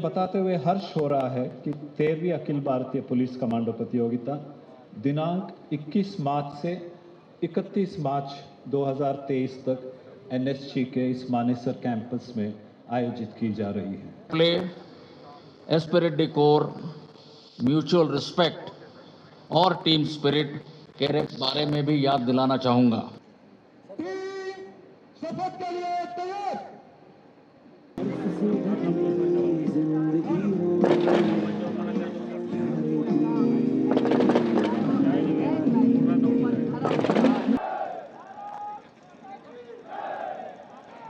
बताते हुए हर्ष हो रहा है कि 13वीं अखिल भारतीय पुलिस कमांडो प्रतियोगिता दिनांक 21 मार्च से 31 मार्च 2023 तक एनएसजी के इस मानेसर कैंपस में आयोजित की जा रही है। Play, Spirit D core, mutual respect और टीम स्पिरिट के बारे में भी याद दिलाना चाहूंगा। शपथ के लिए तैयार।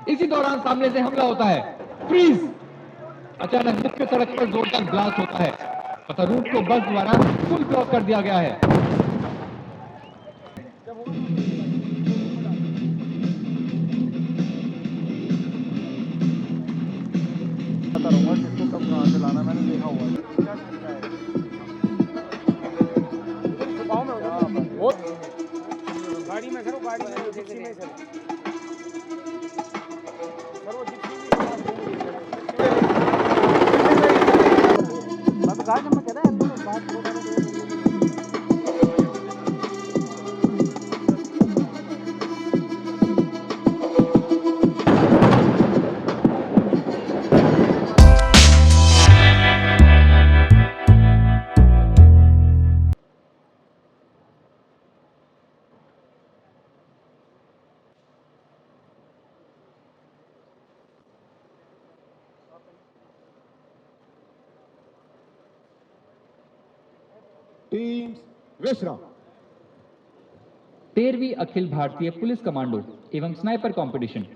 इसी दौरान सामने से हमला होता है। फ्रीज! अचानक मुख्य सड़क पर जोरदार ब्लास्ट होता है तथा रूट को बस द्वारा फुल ब्लॉक कर दिया गया है। मैंने देखा हुआ है। गाड़ी में करो, गाड़ी में जिप्सी में करो। वो जिप्सी में बात गाड़ी में कह रहा है तो बात टीम्स विश्राम। 13वीं अखिल भारतीय पुलिस कमांडो एवं स्नाइपर कंपटीशन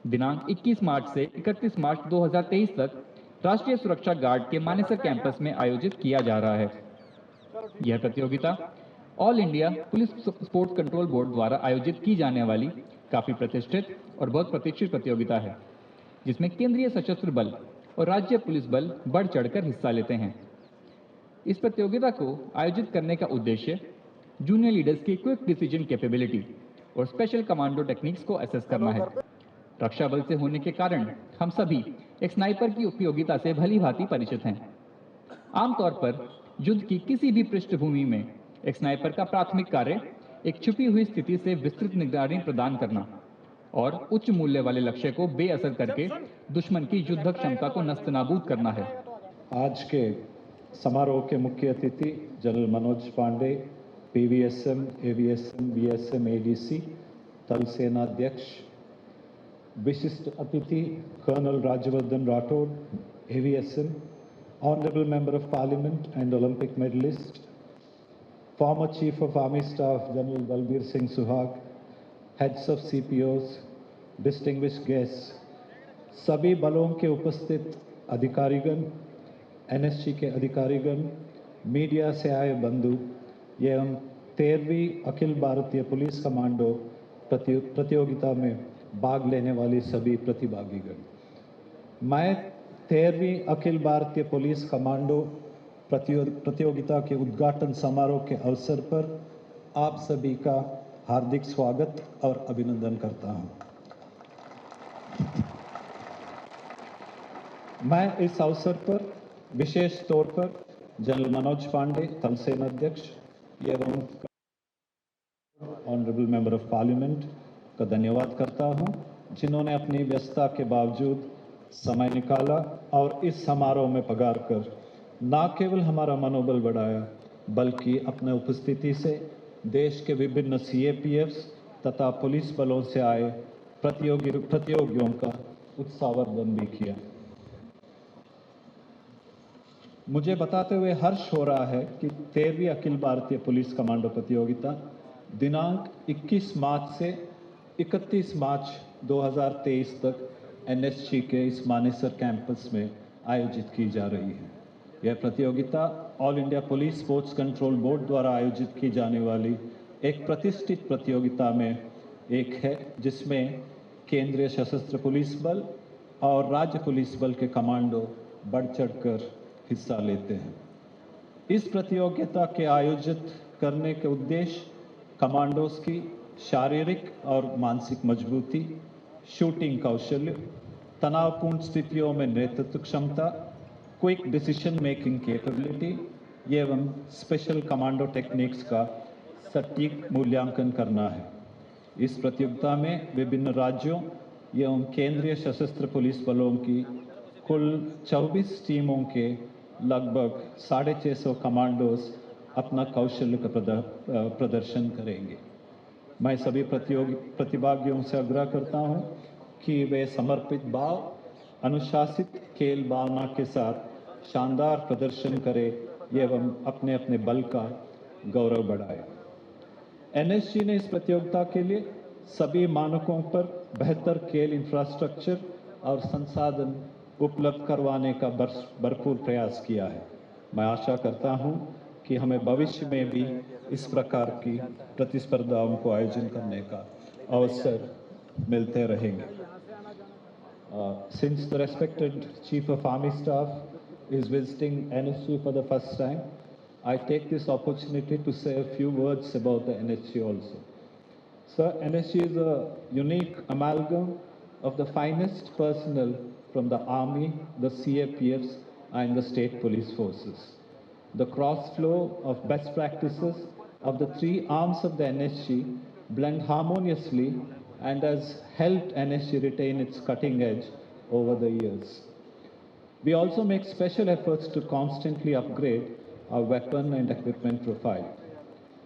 दिनांक 21 मार्च से 31 मार्च 2023 तक राष्ट्रीय सुरक्षा गार्ड के मानेसर कैंपस में आयोजित किया जा रहा है। यह प्रतियोगिता all India police sports control board द्वारा आयोजित की जाने वाली काफी प्रतिष्ठित और बहुत प्रतीक्षित प्रतियोगिता है, जिसमें केंद्रीय सशस्त्र बल और राज्य पुलिस बल बढ़ चढ़कर हिस्सा लेते हैं। इस प्रतियोगिता को आयोजित करने का उद्देश्य जूनियर लीडर्स की क्विक डिसीजन कैपेबिलिटी और स्पेशल कमांडो टेक्निक्स को असेस करना है। रक्षा बल से होने के कारण हम सभी एक स्नाइपर की उपयोगिता से भली भांति परिचित हैं। आमतौर पर युद्ध की किसी भी पृष्ठभूमि में एक स्नाइपर का प्राथमिक कार्य एक छुपी हुई स्थिति से विस्तृत निगरानी प्रदान करना और उच्च मूल्य वाले लक्ष्य को बेअसर करके दुश्मन की युद्ध क्षमता को नस्तनाबूद करना है। आज के समारोह के मुख्य अतिथि general Manoj Pandey, PVSM, AVSM, BSM, ADC, थल सेना अध्यक्ष। विशिष्ट अतिथि colonel Rajyavardhan Rathore, AVSM, honourable member of parliament and Olympic medallist, former chief of army staff general Balbir Singh Suhag, heads of CPOs, distinguished guest, सभी बलों के उपस्थित अधिकारीगण, एनएसजी के अधिकारीगण, मीडिया से आए बंधु एवं 13वीं अखिल भारतीय पुलिस कमांडो प्रतियोगिता में भाग लेने वाली सभी प्रतिभागीगण। मैं 13वीं अखिल भारतीय पुलिस कमांडो प्रतियोगिता के उद्घाटन समारोह के अवसर पर आप सभी का हार्दिक स्वागत और अभिनंदन करता हूं। मैं इस अवसर पर विशेष तौर पर जनरल मनोज पांडे, थल सेना अध्यक्ष एवं ऑनरेबल मेंबर ऑफ पार्लियामेंट का धन्यवाद करता हूं, जिन्होंने अपनी व्यस्तता के बावजूद समय निकाला और इस समारोह में पधार कर न केवल हमारा मनोबल बढ़ाया, बल्कि अपने उपस्थिति से देश के विभिन्न सीएपीएफ्स तथा पुलिस बलों से आए प्रतियोगियों का उत्साहवर्धन भी किया। मुझे बताते हुए हर्ष हो रहा है कि 13वीं अखिल भारतीय पुलिस कमांडो प्रतियोगिता दिनांक 21 मार्च से 31 मार्च 2023 तक एनएसजी के इस मानेसर कैंपस में आयोजित की जा रही है। यह प्रतियोगिता all India police sports control board द्वारा आयोजित की जाने वाली एक प्रतिष्ठित प्रतियोगिता में एक है, जिसमें केंद्रीय सशस्त्र पुलिस बल और राज्य पुलिस बल के कमांडो बढ़ चढ़कर हिस्सा लेते हैं। इस प्रतियोगिता के आयोजित करने के उद्देश्य कमांडोज की शारीरिक और मानसिक मजबूती, शूटिंग कौशल्य, तनावपूर्ण स्थितियों में नेतृत्व क्षमता, क्विक डिसीजन मेकिंग कैपेबिलिटी एवं स्पेशल कमांडो टेक्निक्स का सटीक मूल्यांकन करना है। इस प्रतियोगिता में विभिन्न राज्यों एवं केंद्रीय सशस्त्र पुलिस बलों की कुल 24 टीमों के लगभग 650 कमांडोज अपना कौशल का प्रदर्शन करेंगे। मैं सभी प्रतिभागियों से आग्रह करता हूं कि वे समर्पित भाव, अनुशासित खेल भावना के साथ शानदार प्रदर्शन करें एवं अपने अपने बल का गौरव बढ़ाएं। एनएसजी ने इस प्रतियोगिता के लिए सभी मानकों पर बेहतर खेल इंफ्रास्ट्रक्चर और संसाधन उपलब्ध करवाने का भरपूर प्रयास किया है। मैं आशा करता हूं कि हमें भविष्य में भी इस प्रकार की प्रतिस्पर्धाओं को आयोजन करने का अवसर मिलते रहेंगे। Since the respected Chief of Army Staff is visiting NSG for the first time, I take this opportunity to say a few words about the NSG also. Sir, NSG is a unique amalgam of the finest personnel from the Army, the CAPFs, and the state police forces. The cross-flow of best practices of the three arms of the NSG blend harmoniously and has helped NSG retain its cutting edge over the years. We also make special efforts to constantly upgrade our weapon and equipment profile.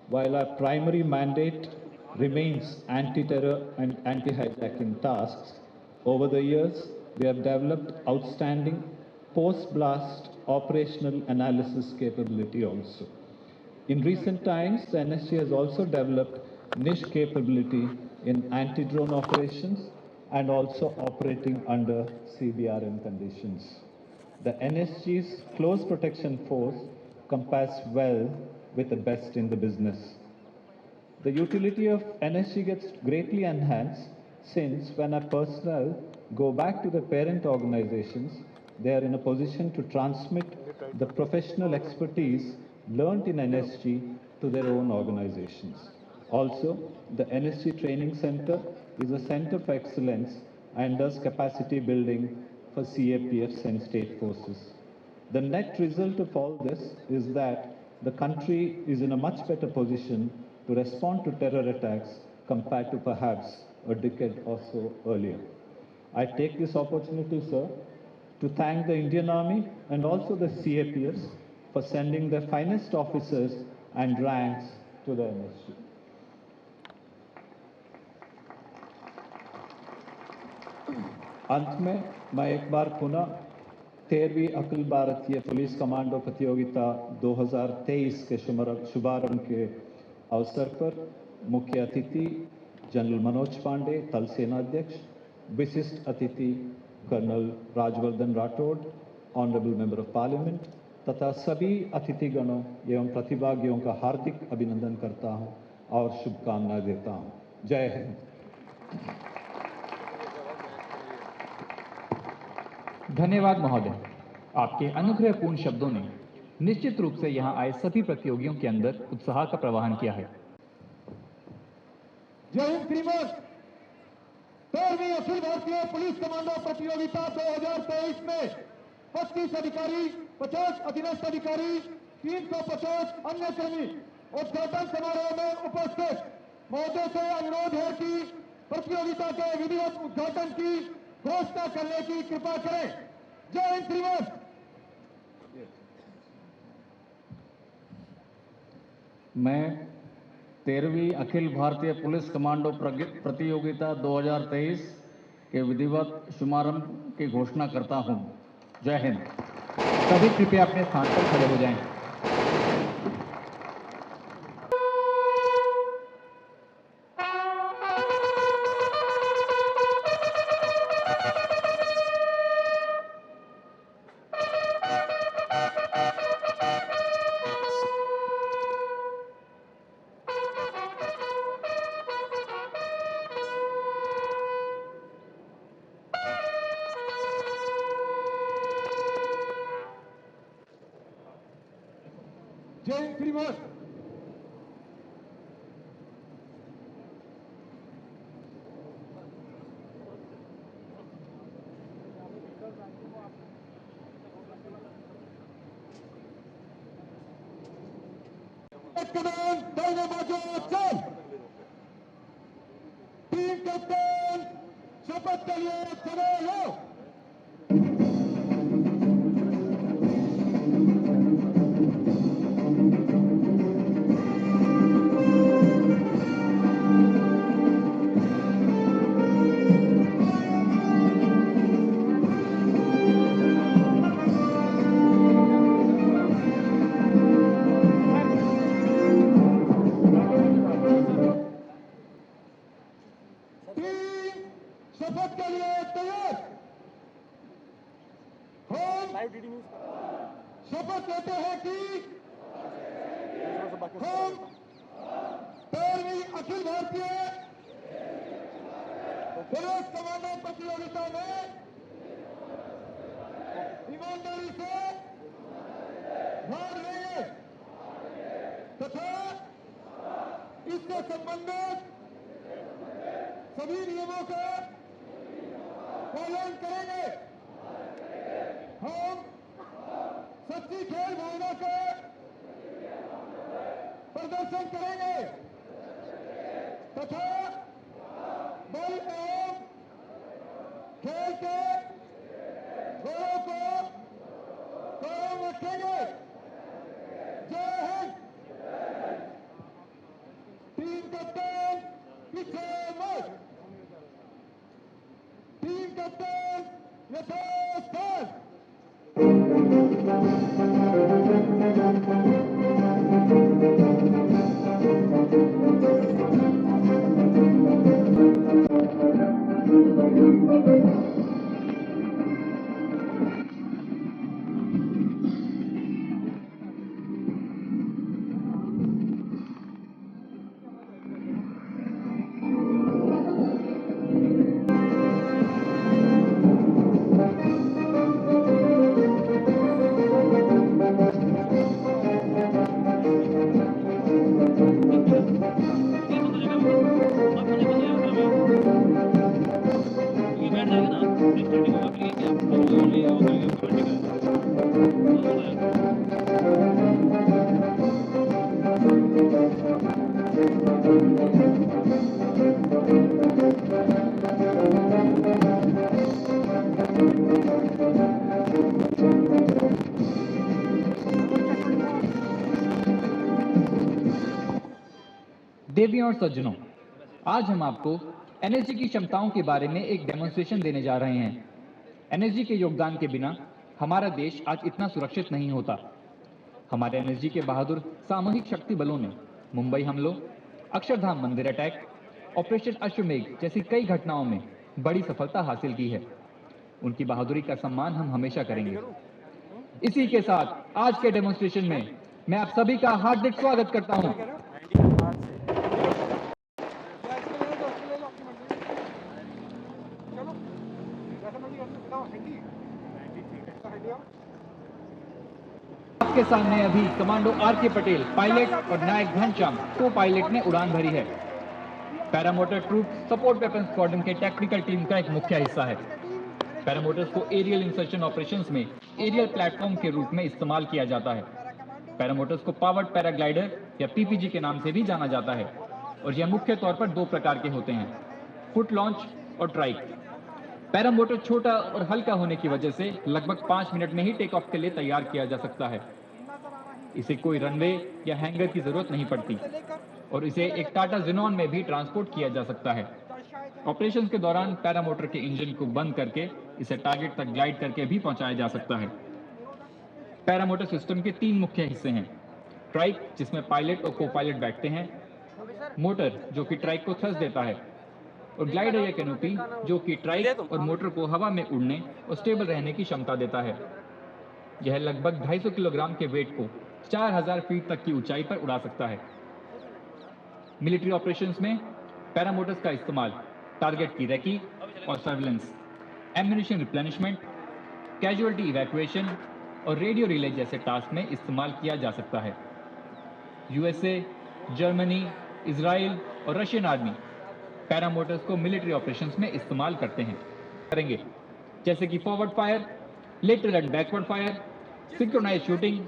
While our primary mandate remains anti-terror and anti-hijacking tasks, over the years we have developed outstanding post-blast operational analysis capability also. In recent times, the NSG has also developed niche capability in anti-drone operations and also operating under CBRN conditions. The NSG's close protection force compares well with the best in the business. The utility of NSG gets greatly enhanced since when our personnel go back to the parent organizations, they are in a position to transmit the professional expertise learnt in NSG to their own organizations. Also, the NSG Training Center is a center for excellence and does capacity building for CAPFs and state forces. The net result of all this is that the country is in a much better position to respond to terror attacks compared to perhaps a decade or so earlier. I take this opportunity, sir, to thank the Indian Army and also the CAPFs for sending their finest officers and ranks to the NSG. अंत में मैं एक बार पुनः 13वीं Akhil Bharatiya police commando प्रतियोगिता 2023 के शुभारंभ के अवसर पर मुख्य अतिथि जनरल मनोज पांडे, थल सेनाध्यक्ष, विशिष्ट अतिथि colonel Rajvardhan Rathore, honourable member of parliament तथा सभी अतिथिगणों एवं प्रतिभागियों का हार्दिक अभिनंदन करता हूं और शुभकामनाएं देता हूं। जय हिंद। धन्यवाद महोदय। आपके अनुग्रहपूर्ण शब्दों ने निश्चित रूप से यहाँ आए सभी प्रतियोगियों के अंदर उत्साह का प्रवाहन किया है। जय हिंद श्रीमान। 13वीं अखिल भारतीय पुलिस कमांडो प्रतियोगिता 2023 में 25 अधिकारी, 50 अधीनस्थ अधिकारी, 350 अन्य कर्मी उद्घाटन समारोह में उपस्थित। महोदय से अनुरोध है कि प्रतियोगिता के विधिवत उद्घाटन की घोषणा करने की कृपा करें। जय हिंद श्रीमान। मैं 13वीं अखिल भारतीय पुलिस कमांडो प्रतियोगिता 2023 के विधिवत शुभारंभ की घोषणा करता हूं। जय हिंद। सभी कृपया अपने स्थान पर खड़े हो जाएं। जय हिंद श्रीमान। कमान दाहिने बाजू चल। टीम कैप्टन शपथ के लिए खड़े हो। टीम शपथ के लिए तैयार। हम लाइव डीडी न्यूज़ शपथ लेते हैं कि थोड़ा सा बाकी हम 13वीं अखिल भारतीय पुलिस कमांडो प्रतियोगिता में ईमानदारी से भाग लेंगे तथा इससे संबंधित सभी नियमों का पालन करेंगे। हम सच्ची खेल भावना का प्रदर्शन करेंगे तथा बल एवं खेल के गुणों को कायम रखेंगे। जय हिंद। टीम कैप्टन पीछे मत। टीम कैप्टन यथास्थान। देवियों और सज्जनों, आज हम आपको एनएसजी की क्षमताओं के बारे में एक डेमोन्स्ट्रेशन देने जा रहे हैं। एनएसजी के योगदान के बिना हमारा देश आज इतना सुरक्षित नहीं होता। हमारे एनएसजी के बहादुर सामूहिक शक्ति बलों ने मुंबई हमलों, अक्षरधाम मंदिर अटैक, ऑपरेशन अश्वमेघ जैसी कई घटनाओं में बड़ी सफलता हासिल की है। उनकी बहादुरी का सम्मान हम हमेशा करेंगे। इसी के साथ आज के डेमोन्स्ट्रेशन में मैं आप सभी का हार्दिक स्वागत करता हूं। आपके सामने अभी कमांडो आर.के. पटेल पायलट और नायक घनश्याम को पायलट ने उड़ान भरी है। Paramotor troop support weapon squadron के टेक्निकल टीम का एक मुख्य हिस्सा है। पैरामोटर्स को एरियल इंसर्शन ऑपरेशंस में एरियल प्लेटफॉर्म के रूप में इस्तेमाल किया जाता है। पैरामोटर्स को पावर्ड पैराग्लाइडर या पीपीजी के नाम से भी जाना जाता है और यह मुख्य तौर पर दो प्रकार के होते हैं, फुट लॉन्च और ट्राइक। पैरामोटर छोटा और हल्का होने की वजह से लगभग 5 मिनट में ही टेक ऑफ के लिए तैयार किया जा सकता है। इसे कोई रनवे या हैंगर की जरूरत नहीं पड़ती और इसे एक टाटा ज़ेनॉन में भी ट्रांसपोर्ट किया जा सकता है। ऑपरेशन के दौरान पैरामोटर के इंजन को बंद करके इसे टारगेट तक ग्लाइड करके भी पहुंचाया जा सकता है। पैरामोटर सिस्टम के 3 मुख्य हिस्से हैं, ट्राइक जिसमें पायलट और को पायलट बैठते हैं, मोटर जो कि ट्राइक को थ्रस्ट देता है, और ग्लाइडर या कैनोपी जो कि ट्राइक और मोटर को हवा में उड़ने और स्टेबल रहने की क्षमता देता है। यह लगभग 250 किलोग्राम के वेट को 4000 फीट तक की ऊंचाई पर उड़ा सकता है। मिलिट्री ऑपरेशंस में पैरामोटर्स का इस्तेमाल टारगेट की रेकी और surveillance, ammunition replenishment, casualty evacuation और रेडियो रिले जैसे टास्क में इस्तेमाल किया जा सकता है। यूएसए, जर्मनी, इजराइल और रशियन आर्मी पैरामोटर्स को मिलिट्री ऑपरेशंस में इस्तेमाल करेंगे, जैसे कि forward fire, lateral and backward fire, synchronise shooting,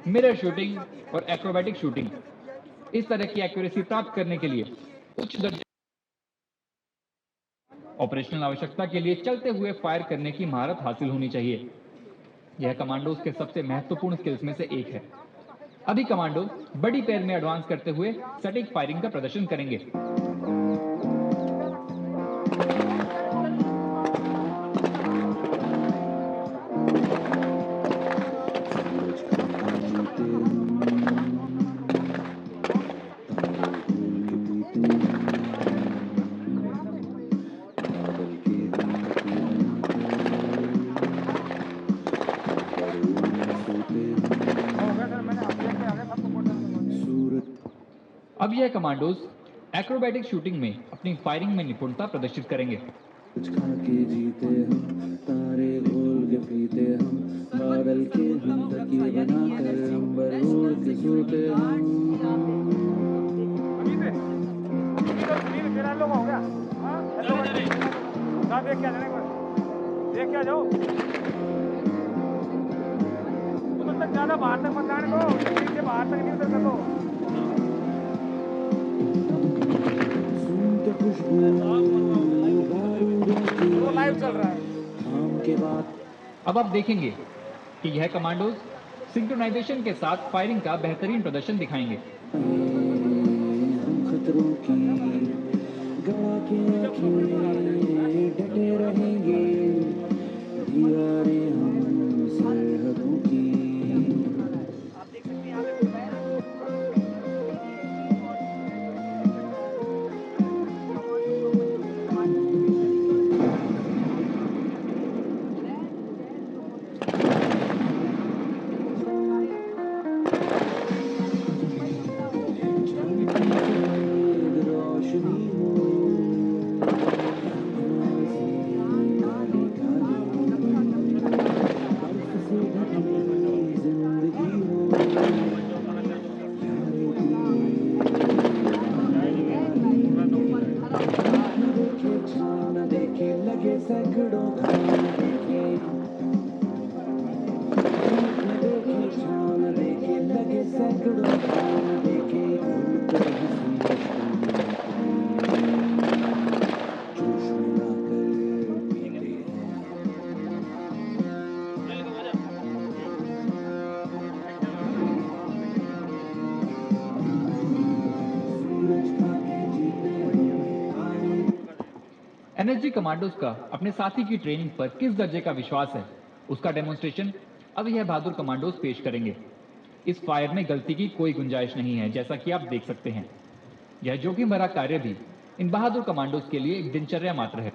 mirror shooting और एक्रोबैटिक शूटिंग। इस तरह की एक्यूरेसी प्राप्त करने के लिए उच्च दर्जे ऑपरेशनल आवश्यकता के लिए चलते हुए फायर करने की महारत हासिल होनी चाहिए। यह कमांडोज के सबसे महत्वपूर्ण स्किल्स में से एक है। अभी कमांडो बड़ी पैर में एडवांस करते हुए सटीक फायरिंग का प्रदर्शन करेंगे। अब यह कमांडोज एक्रोबैटिक शूटिंग में अपनी फायरिंग में निपुणता प्रदर्शित करेंगे। खा के जीते हम, तारे गोल के पीते हम, बादल के हम तकिए बनाकर अंबर ओढ़ के सोते हम। देख क्या जाओ तुम तक ज्यादा बाहर तक मत जाने को, बाहर तक नहीं उतर सको। लाइव चल रहा है। अब आप देखेंगे कि यह कमांडोज सिंक्रोनाइजेशन के साथ फायरिंग का बेहतरीन प्रदर्शन दिखाएंगे। हम खतरों की गवा के आंखें डटे रहेंगे, दीवारें हम सरहदों की। एनएसजी कमांडोज का अपने साथी की ट्रेनिंग पर किस दर्जे का विश्वास है, उसका डेमोन्स्ट्रेशन अब यह बहादुर कमांडोज पेश करेंगे। इस फायर में गलती की कोई गुंजाइश नहीं है, जैसा कि आप देख सकते हैं। यह जोखिम भरा कार्य भी इन बहादुर कमांडोज के लिए एक दिनचर्या मात्र है।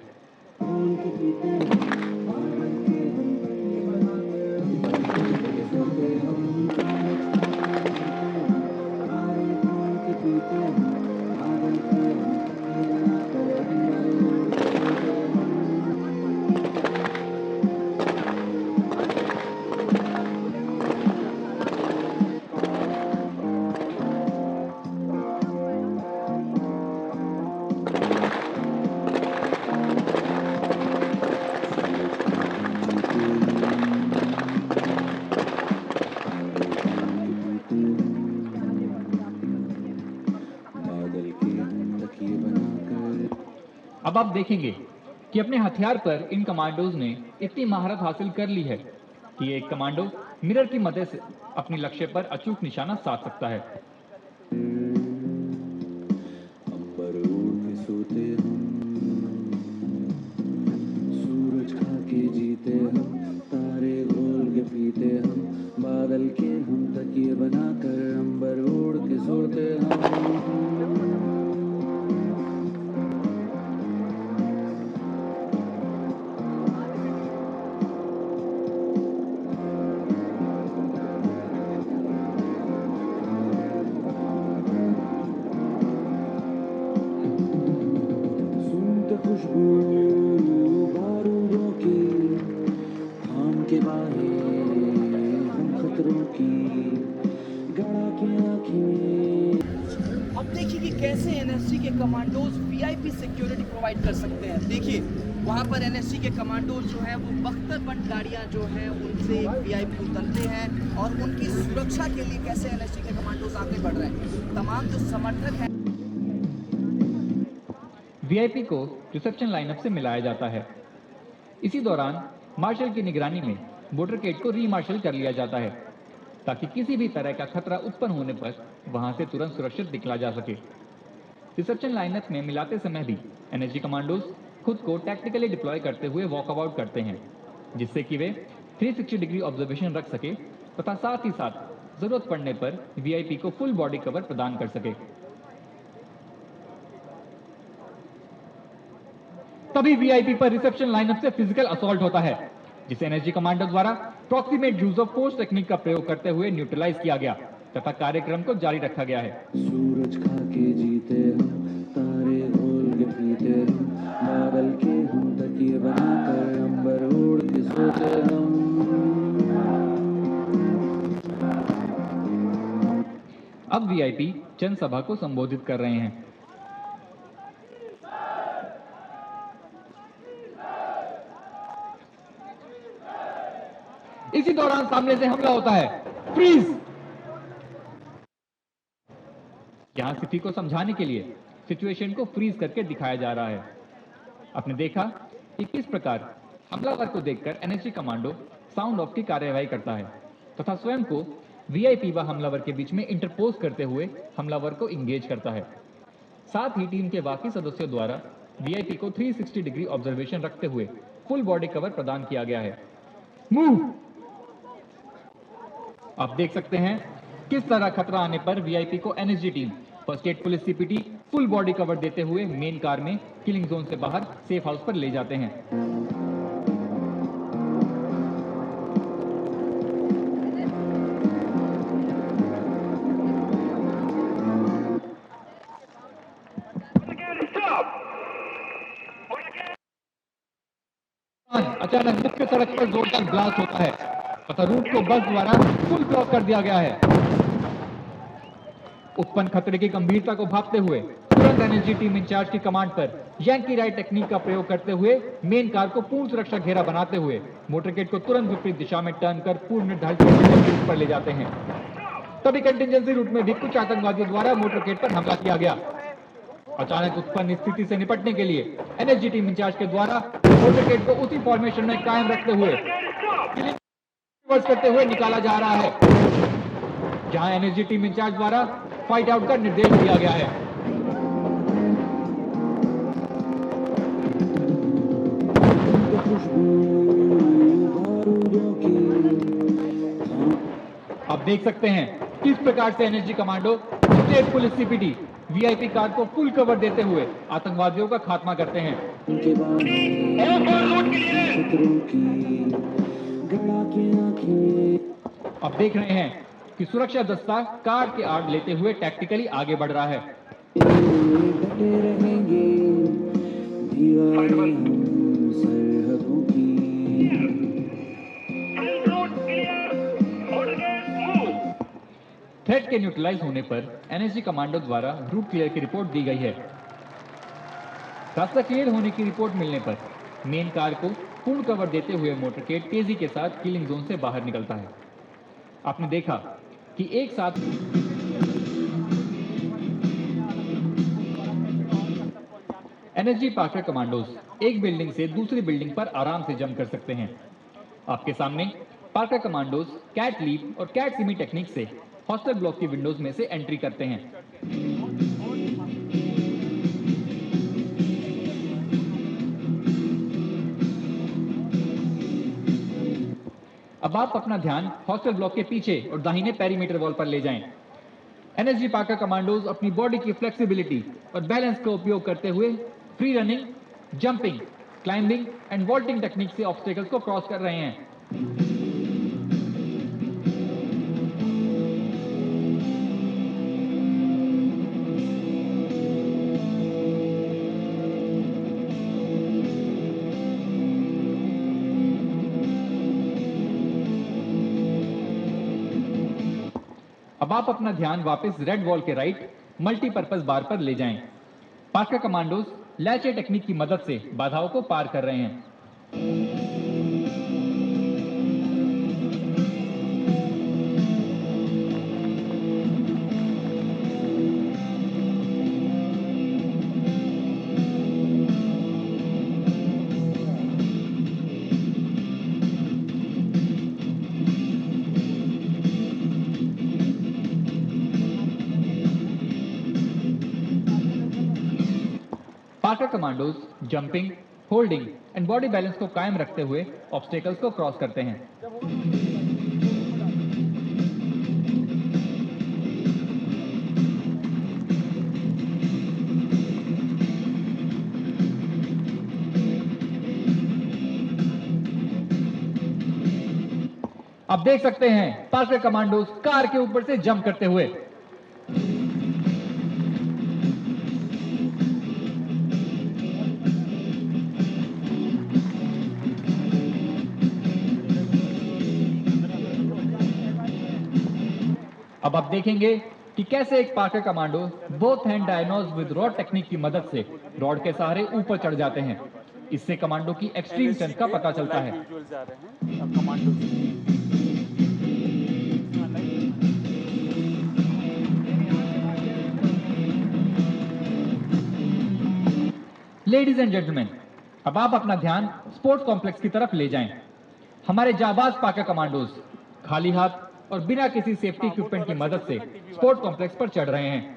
अब आप देखेंगे कि अपने हथियार पर इन कमांडोज ने इतनी महारत हासिल कर ली है कि एक कमांडो मिरर की मदद से अपने लक्ष्य पर अचूक निशाना साध सकता है। अंबर ओढ़ के सोते हम, सूरज खा के जीते हम, तारे गोल के पीते हम, बादल के हम तकिए बनाकर अंबर ओढ़ के सोते हम। खुशबू बारूदों की, थाम के बाहें हम खतरों की, गड़ा के आंखें। अब देखिए कि कैसे एनएसजी के कमांडोज वीआईपी सिक्योरिटी प्रोवाइड कर सकते हैं। देखिए वहाँ पर एनएसजी के कमांडोज जो हैं वो बख्तरबंद गाड़ियाँ जो हैं उनसे वीआईपी उतरते हैं और उनकी सुरक्षा के लिए कैसे एनएसजी के कमांडोज आगे बढ़ रहे हैं। तमाम जो समर्थक हैं वीआईपी को रिसेप्शन लाइनअप से मिलाया जाता है। इसी दौरान मार्शल की निगरानी में मोटरकेड को रीमार्शल कर लिया जाता है ताकि किसी भी तरह का खतरा उत्पन्न होने पर वहां से तुरंत सुरक्षित निकला जा सके। रिसेप्शन लाइनअप में मिलाते समय भी एनएसजी कमांडोज खुद को टैक्टिकली डिप्लॉय करते हुए वॉकआउट करते हैं, जिससे कि वे 360 डिग्री ऑब्जर्वेशन रख सके तथा साथ ही साथ जरूरत पड़ने पर वीआईपी को फुल बॉडी कवर प्रदान कर सके। तभी वीआईपी पर रिसेप्शन लाइनअप से फिजिकल असॉल्ट होता है, जिसे एनएसजी कमांडो द्वारा proximate use of force technique का प्रयोग करते हुए न्यूट्रलाइज किया गया तथा कार्यक्रम को जारी रखा गया है। सूरज खा के जीते हम, तारे ओढ़ के पीते हम, बादल के हम तकिए बनाकर अंबर ओढ़ के सोते हम। अब वीआईपी जनसभा को संबोधित कर रहे हैं। इसी दौरान सामने से हमला होता है। फ्रीज! यहां स्थिति को समझाने के लिए सिचुएशन को फ्रीज करके दिखाया जा रहा है। आपने देखा कि किस प्रकार हमलावर को देखकर एनएसजी कमांडो साउंड ऑफ की कार्यवाही करता है तथा स्वयं को वीआईपी व हमलावर के बीच में इंटरपोज करते हुए हमलावर को इंगेज करता है। साथ ही टीम के बाकी सदस्यों द्वारा वीआईपी को 360 डिग्री ऑब्जर्वेशन रखते हुए फुल बॉडी कवर प्रदान किया गया है। मूव! आप देख सकते हैं किस तरह खतरा आने पर वीआईपी को NSG team first aid police CPT full body cover देते हुए मेन कार में किलिंग जोन से बाहर सेफ हाउस पर ले जाते हैं। अचानक मुख्य सड़क पर जोरदार ब्लास्ट होता है तथा रूट को बस द्वारा फुल ब्लॉक कर दिया गया है। उत्पन्न खतरे की गंभीरता को भांपते हुए तुरंत एनएसजी टीम इंचार्ज की कमांड पर यंकी राइट टेक्निक का प्रयोग करते हुए मेन कार को पूर्ण सुरक्षा घेरा बनाते हुए मोटरकेड को तुरंत विपरीत दिशा में टर्न कर पूर्व निर्धारित रूट पर ले जाते हैं। तभी कंटिजेंसी रूट में भी कुछ आतंकवादियों द्वारा मोटरकेड पर हमला किया गया। अचानक उत्पन्न स्थिति से निपटने के लिए एनएसजी टीम इंचार्ज के द्वारा मोटरकेड को उसी फॉर्मेशन में कायम रखते हुए रिवर्स करते हुए निकाला जा रहा है, जहां एनएसजी टीम इंचार्ज द्वारा फाइट आउट का निर्देश दिया गया है। आप देख सकते हैं किस प्रकार से NSG commando state police CPT VIP car को फुल कवर देते हुए आतंकवादियों का खात्मा करते हैं। अब देख रहे हैं कि सुरक्षा दस्ता कार के आड़ लेते हुए टैक्टिकली आगे बढ़ रहा है। थ्रेट के न्यूट्रलाइज होने पर एनएसजी कमांडो द्वारा रूट क्लियर की रिपोर्ट दी गई है। रास्ता क्लियर होने की रिपोर्ट मिलने पर मेन कार को पूर्ण कवर देते हुए मोटरकेड तेजी के साथ किलिंग जोन से बाहर निकलता है। आपने देखा कि एक साथ एनएसजी पार्कर कमांडोज एक बिल्डिंग से दूसरी बिल्डिंग पर आराम से जंप कर सकते हैं। आपके सामने पार्कर कमांडोज कैट लीप और कैट सिमी टेक्निक से हॉस्टल ब्लॉक की विंडोज में से एंट्री करते हैं। अब आप अपना ध्यान हॉस्टल ब्लॉक के पीछे और दाहिने पेरीमीटर वॉल पर ले जाएं। एनएसजी पार्कर कमांडोज अपनी बॉडी की फ्लेक्सिबिलिटी और बैलेंस का उपयोग करते हुए free running, jumping, climbing and vaulting technique से ऑब्स्टेकल्स को क्रॉस कर रहे हैं। अब आप अपना ध्यान वापस रेड वॉल के राइट मल्टीपर्पज बार पर ले जाएं। पार्कर कमांडोज लैचे टेक्निक की मदद से बाधाओं को पार कर रहे हैं। Parker commandos jumping, holding and body balance को कायम रखते हुए ऑब्स्टेकल्स को क्रॉस करते हैं। अब देख सकते हैं पार्कर कमांडोज कार के ऊपर से जंप करते हुए। अब आप देखेंगे कि कैसे एक Parker commando both hand dinos with rod technique की मदद से रॉड के सहारे ऊपर चढ़ जाते हैं। इससे कमांडो की एक्सट्रीम स्ट्रेंथ का पता चलता है। लेडीज एंड जेंटलमैन, अब आप अपना ध्यान स्पोर्ट्स कॉम्प्लेक्स की तरफ ले जाएं। हमारे जाबाज पार्कर कमांडोज खाली हाथ और बिना किसी सेफ्टी इक्विपमेंट की मदद से स्पोर्ट्स कॉम्प्लेक्स पर चढ़ रहे हैं।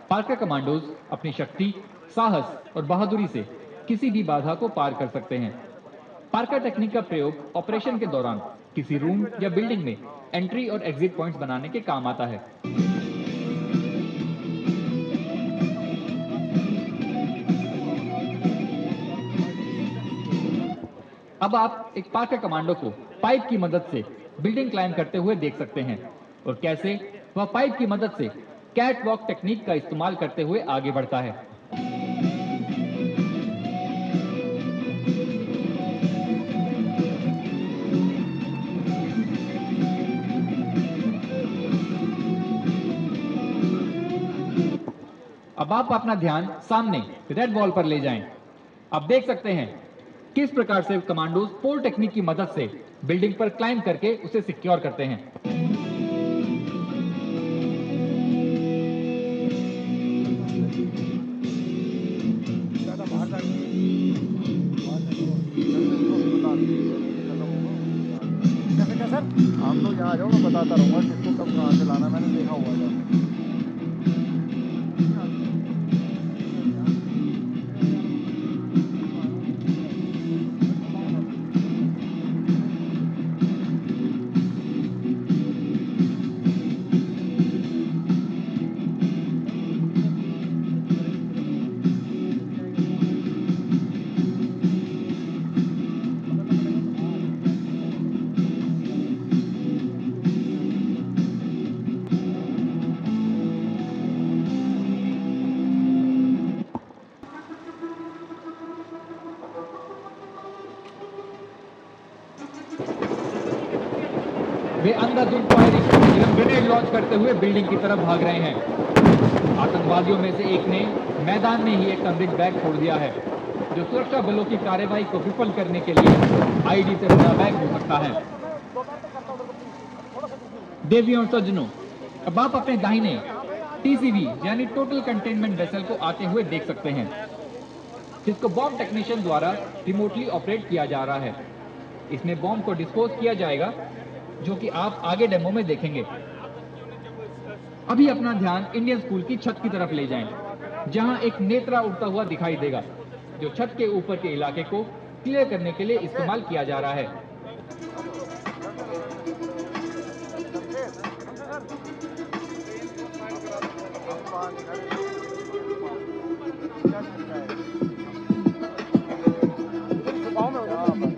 पार्कर कमांडोज अपनी शक्ति, साहस और बहादुरी से किसी भी बाधा को पार कर सकते हैं। पार्कर टेक्निक का प्रयोग ऑपरेशन के दौरान किसी रूम या बिल्डिंग में एंट्री और एग्जिट पॉइंट्स बनाने के काम आता है। अब आप एक पार्कर कमांडो को पाइप की मदद से बिल्डिंग क्लाइंब करते हुए देख सकते हैं और कैसे वह पाइप की मदद से कैट वॉक टेक्निक का इस्तेमाल करते हुए आगे बढ़ता है। अब आप अपना ध्यान सामने रेड वॉल पर ले जाएं। आप देख सकते हैं किस प्रकार से कमांडोज पोल टेक्निक की मदद से बिल्डिंग पर क्लाइंब करके उसे सिक्योर करते हैं। आप लोग यहाँ आ जाओ, मैं बताता रहूँगा किसको कब कहाँ से लाना, मैंने देखा हुआ था। वे अंधाधुंध फायरिंग एवं ग्रेनेड लॉन्च करते हुए बिल्डिंग की तरफ भाग रहे हैं। आतंकवादियों में से एक ने मैदान में ही एक संदिग्ध बैग छोड़ दिया है, जो सुरक्षा बलों की कार्रवाई को विफल करने के लिए आईडी से भरा बैग हो सकता है। देवियों और सज्जनों, अब आप अपने दाहिने टीसीवी यानी टोटल कंटेनमेंट वेसल को आते हुए देख सकते हैं, जिसको बॉम्ब टेक्नीशियन द्वारा रिमोटली ऑपरेट किया जा रहा है। इसमें बॉम्ब को डिस्पोज किया जाएगा, जो कि आप आगे डेमो में देखेंगे। अभी अपना ध्यान इंडियन स्कूल की छत की तरफ ले जाएं, जहां एक नेत्रा उड़ता हुआ दिखाई देगा, जो छत के ऊपर के इलाके को क्लियर करने के लिए इस्तेमाल किया जा रहा है।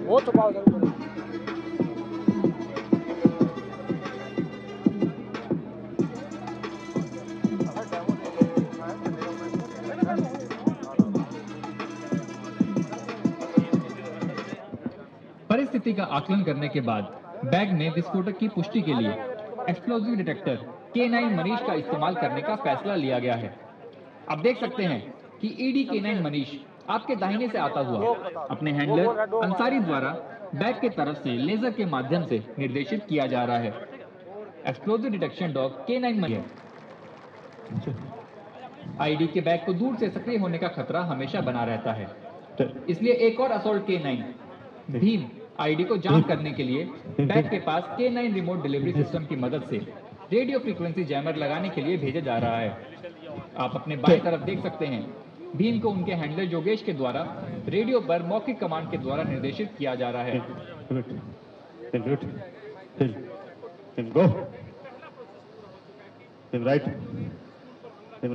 वो छुपाओ जरूर। स्थिति का आकलन करने के बाद बैग में विस्फोटक की पुष्टि के लिए एक्सप्लोजिव डिटेक्टर K9 मनीष का इस्तेमाल करने का फैसला लिया गया है। आप देख सकते हैं कि ईडी K9 मनीष आपके दाहिने से आता हुआ अपने हैंडलर अंसारी द्वारा बैग के तरफ से लेजर के माध्यम से निर्देशित किया जा रहा है। Explosive detection dog K9 Manish है। आईडी के बैग को दूर से सक्रिय होने का खतरा हमेशा बना रहता है, इसलिए एक और असॉल्ट K9 भीम आईडी को जाम करने के लिए बैग के पास K9 रिमोट डिलीवरी सिस्टम की मदद से रेडियो फ्रीक्वेंसी जैमर लगाने के लिए भेजा जा रहा है। आप अपने बाएं तरफ देख सकते हैं भीम को उनके हैंडलर योगेश के द्वारा रेडियो पर मौखिक कमांड के द्वारा निर्देशित किया जा रहा है।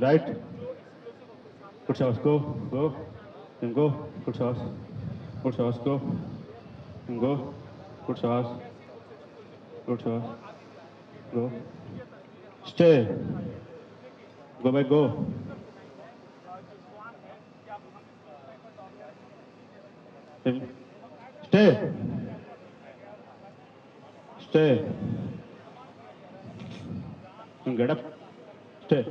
Right. Good shots, go. Then go. Good shots. Good shots, go. Then go. Good shots. Good shots. Go. Stay. Go back, go. Then stay. Stay. And get up. Stay.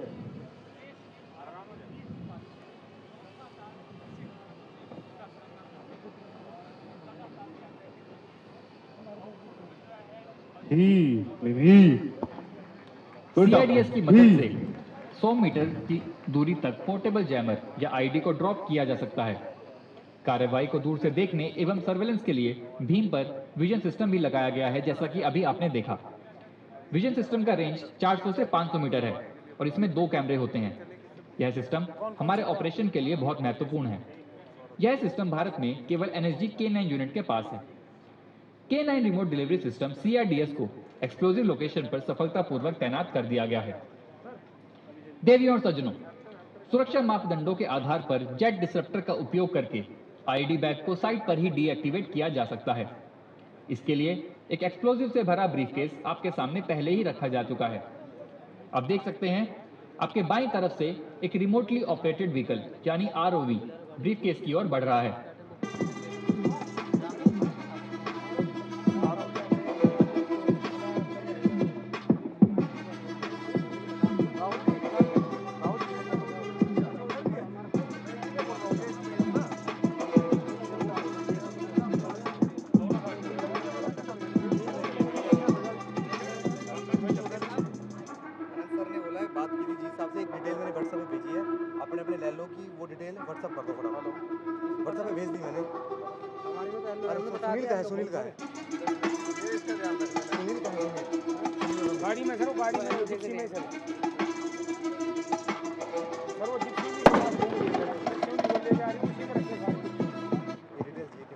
CIDS की मदद से 100 मीटर की दूरी तक portable jammer या ID को drop किया जा सकता है। कार्रवाई को दूर से देखने एवं सर्वेलेंस के लिए भीम पर विजन सिस्टम भी लगाया गया है, जैसा कि अभी आपने देखा। विजन सिस्टम का रेंज 400 से 500 मीटर है और इसमें 2 कैमरे होते हैं। यह सिस्टम हमारे ऑपरेशन के लिए बहुत महत्वपूर्ण है। यह सिस्टम भारत में केवल NSG K9 यूनिट के पास है। K9 remote delivery system CIDS को एक्सप्लोजिव लोकेशन पर सफलतापूर्वक तैनात कर दिया गया है। देवियों और सज्जनों, सुरक्षा मापदंडों के आधार पर जेट डिसरप्टर का उपयोग करके आईडी बैग को साइट पर ही डीएक्टिवेट किया जा सकता है। इसके लिए एक एक्सप्लोजिव से भरा ब्रीफकेस आपके सामने पहले ही रखा जा चुका है। आप देख सकते हैं आपके बाईं तरफ से एक रिमोटली ऑपरेटेड व्हीकल यानी ROV ब्रीफकेस की ओर बढ़ रहा है। सुनील का है गाड़ी में सर, गाड़ी में जिप्सी में सर वो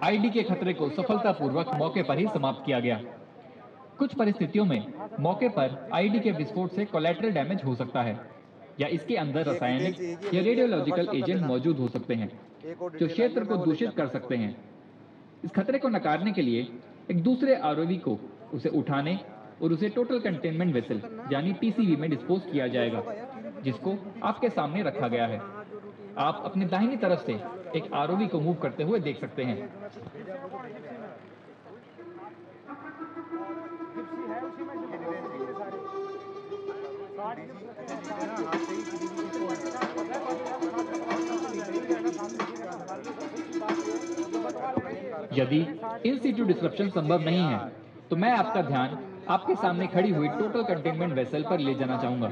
आईडी के खतरे को सफलतापूर्वक मौके पर ही समाप्त किया गया। कुछ परिस्थितियों में मौके पर आईडी के विस्फोट से कोलैटरल डैमेज हो सकता है या इसके अंदर रासायनिक या रेडियोलॉजिकल एजेंट मौजूद हो सकते हैं जो क्षेत्र को दूषित कर सकते हैं। इस खतरे को नकारने के लिए एक दूसरे आरओवी को उसे उठाने और उसे टोटल कंटेनमेंट वेसल यानी TCV में डिस्पोज किया जाएगा, जिसको आपके सामने रखा गया है। आप अपनी दाहिनी तरफ से एक आरओवी को मूव करते हुए देख सकते हैं। यदि इन सीटू डिसरप्शन संभव नहीं है तो मैं आपका ध्यान आपके सामने खड़ी हुई टोटल कंटेनमेंट वेसल पर ले जाना चाहूंगा,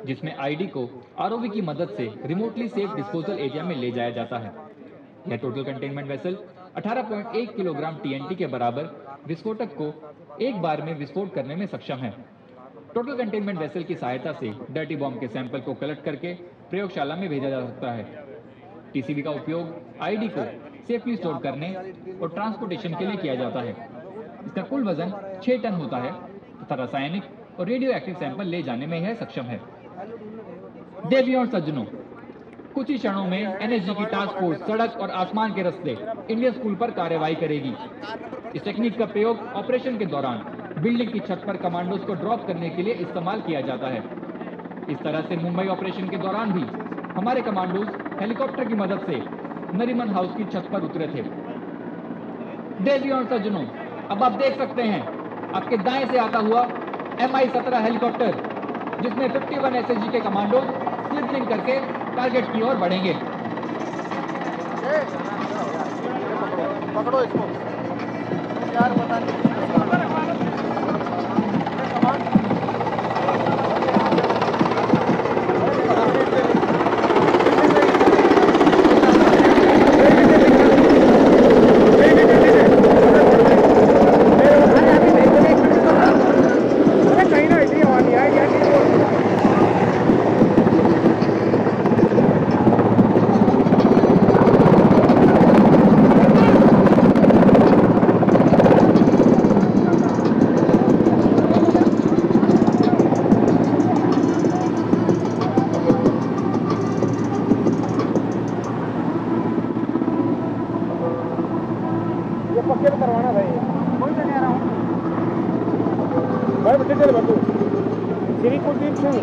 जिसमें आईडी को आरओवी की मदद से रिमोटली सेफ डिस्पोजल एरिया में ले जाया जाता है। यह total containment vessel 18.1 kilogram TNT के बराबर विस्फोटक को एक बार में विस्फोट करने में सक्षम है। टोटल कंटेनमेंट वेसल की सहायता से डर्टी बॉम्ब के सैंपल को कलेक्ट करके प्रयोगशाला में भेजा जा सकता है। TCV का उपयोग आईडी को सेफली स्टोर करने और ट्रांसपोर्टेशन के लिए किया जाता है। इसका कुल वजन 6 टन होता है तथा रासायनिक और रेडियो एक्टिव सैंपल ले जाने में यह सक्षम है। देवियों और सज्जनों, कुछ ही क्षणों में NSG की टास्क फोर्स सड़क और आसमान के रास्ते इंडियन स्कूल पर कार्रवाई करेगी। इस टेक्निक का प्रयोग ऑपरेशन के दौरान बिल्डिंग की छत पर कमांडोज को ड्रॉप करने के लिए इस्तेमाल किया जाता है। इस तरह से मुंबई ऑपरेशन के दौरान भी हमारे कमांडोज हेलीकॉप्टर की मदद से नरीमन हाउस की छत पर उतरे थे। देवियों और सज्जनों, अब आप देख सकते हैं आपके दाएं से आता हुआ Mi-17 हेलीकॉप्टर, जिसमें 51 एसएसजी के कमांडो स्लिप करके टारगेट की ओर बढ़ेंगे। पकड़ो इसको यार, पता नहीं पक्के में करवाना भाई। कौन सा कह रहा हूँ भाई, डिटेल बता। श्री कुलदीप सिंह,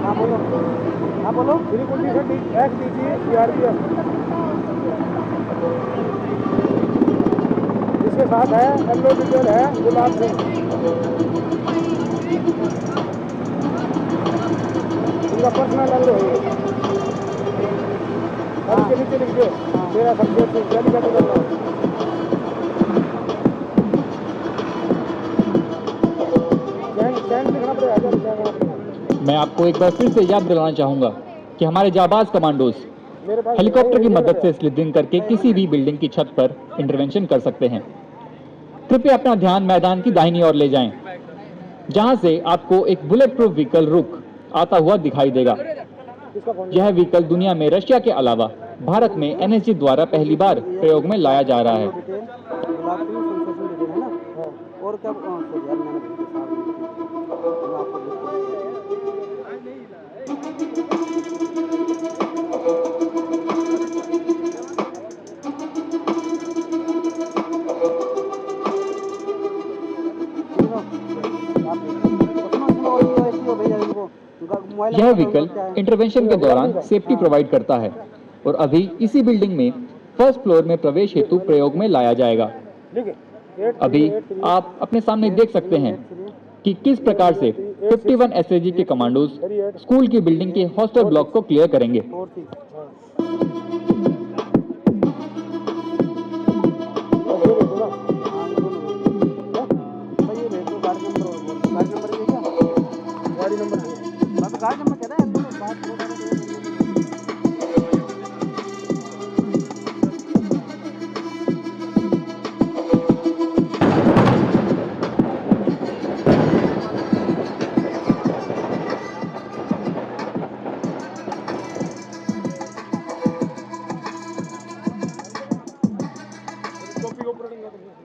हाँ बोलो, हाँ बोलो। Shri Kuldeep Singh x DG CRPF, इसके साथ है एलो डिटेल है गुलाब सिंह, उनका पर्सनल एलो है। और इसके नीचे लिख दो मेरा सब्जेक्ट जल्दी कर दो। मैं आपको एक बार फिर से याद दिलाना चाहूंगा कि हमारे जाबाज कमांडोज हेलीकॉप्टर की मदद से स्लिडिंग करके किसी भी बिल्डिंग की छत पर इंटरवेंशन कर सकते हैं। कृपया अपना ध्यान मैदान की दाहिनी ओर ले जाएं, जहां से आपको एक बुलेट प्रूफ व्हीकल रुक आता हुआ दिखाई देगा। यह व्हीकल दुनिया में रशिया के अलावा भारत में एनएसजी द्वारा पहली बार प्रयोग में लाया जा रहा है। और क्या यह व्हीकल इंटरवेंशन के दौरान सेफ्टी प्रोवाइड करता है और अभी इसी बिल्डिंग में फर्स्ट फ्लोर में प्रवेश हेतु प्रयोग में लाया जाएगा। अभी आप अपने सामने देख सकते हैं कि किस प्रकार से 51 एसएसजी के कमांडोज स्कूल की बिल्डिंग के हॉस्टल ब्लॉक को क्लियर करेंगे।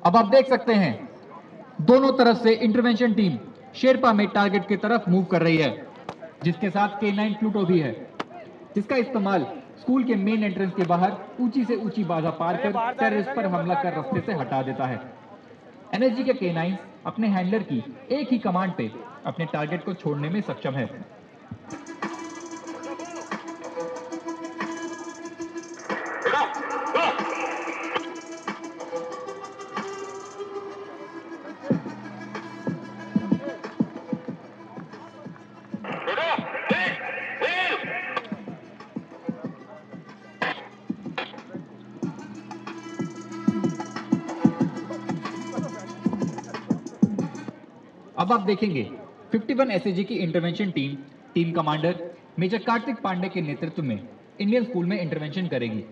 अब आप देख सकते हैं दोनों तरफ से इंटरवेंशन टीम शेरपा में टारगेट की तरफ मूव कर रही है, जिसके साथ K9 प्लूटो भी है, जिसका इस्तेमाल स्कूल के मेन एंट्रेंस के बाहर ऊंची से ऊंची बाधा पार कर टेररिस्ट पर हमला कर रास्ते से हटा देता है। एनएसजी के K9 अपने हैंडलर की एक ही कमांड पे अपने टारगेट को छोड़ने में सक्षम है। अब आप देखेंगे 51 एसएसजी की intervention team commander major Kartik Pandey के नेतृत्व में इंडियन स्कूल में इंटरवेंशन करेगी।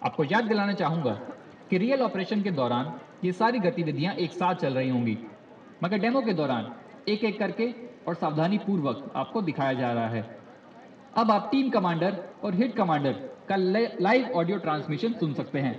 आपको याद दिलाना चाहूंगा कि रियल ऑपरेशन के दौरान ये सारी गतिविधियां एक साथ चल रही होंगी, मगर डेमो के दौरान एक एक करके और सावधानी पूर्वक आपको दिखाया जा रहा है। अब आप टीम कमांडर और हिट कमांडर का लाइव ऑडियो ट्रांसमिशन सुन सकते हैं।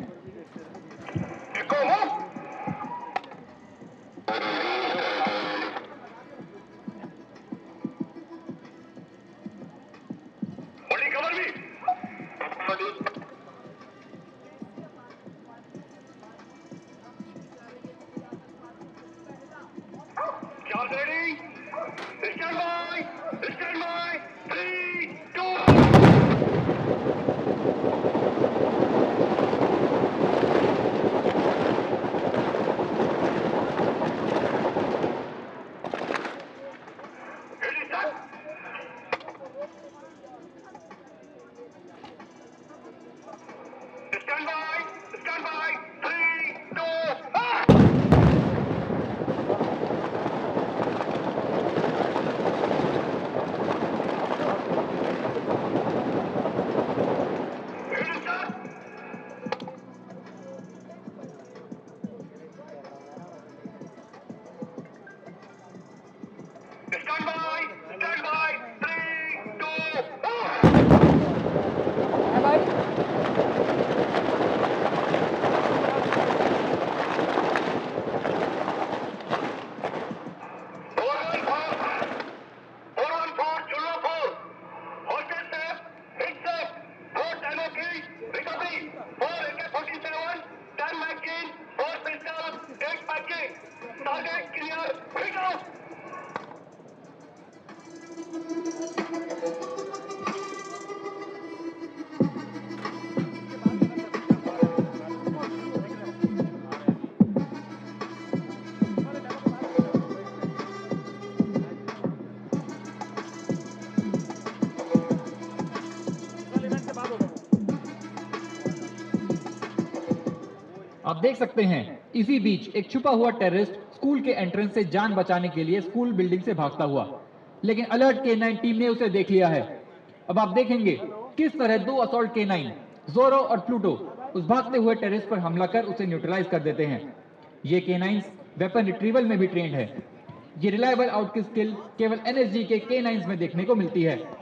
आप देख सकते हैं इसी बीच एक छुपा हुआ टेररिस्ट स्कूल के एंट्रेंस से जान बचाने के लिए स्कूल बिल्डिंग से भागता हुआ, लेकिन अलर्ट K9 टीम ने उसे देख लिया है। अब आप देखेंगे किस तरह दो असॉल्ट K9 जोरो और प्लूटो उस भागते हुए टेररिस्ट पर हमला कर उसे न्यूट्रलाइज कर देते हैं। ये K9 वेपन रिट्रीवल में भी ट्रेंड है। ये रिलायबल आउट की स्किल केवल NSG के K9 में देखने को मिलती है।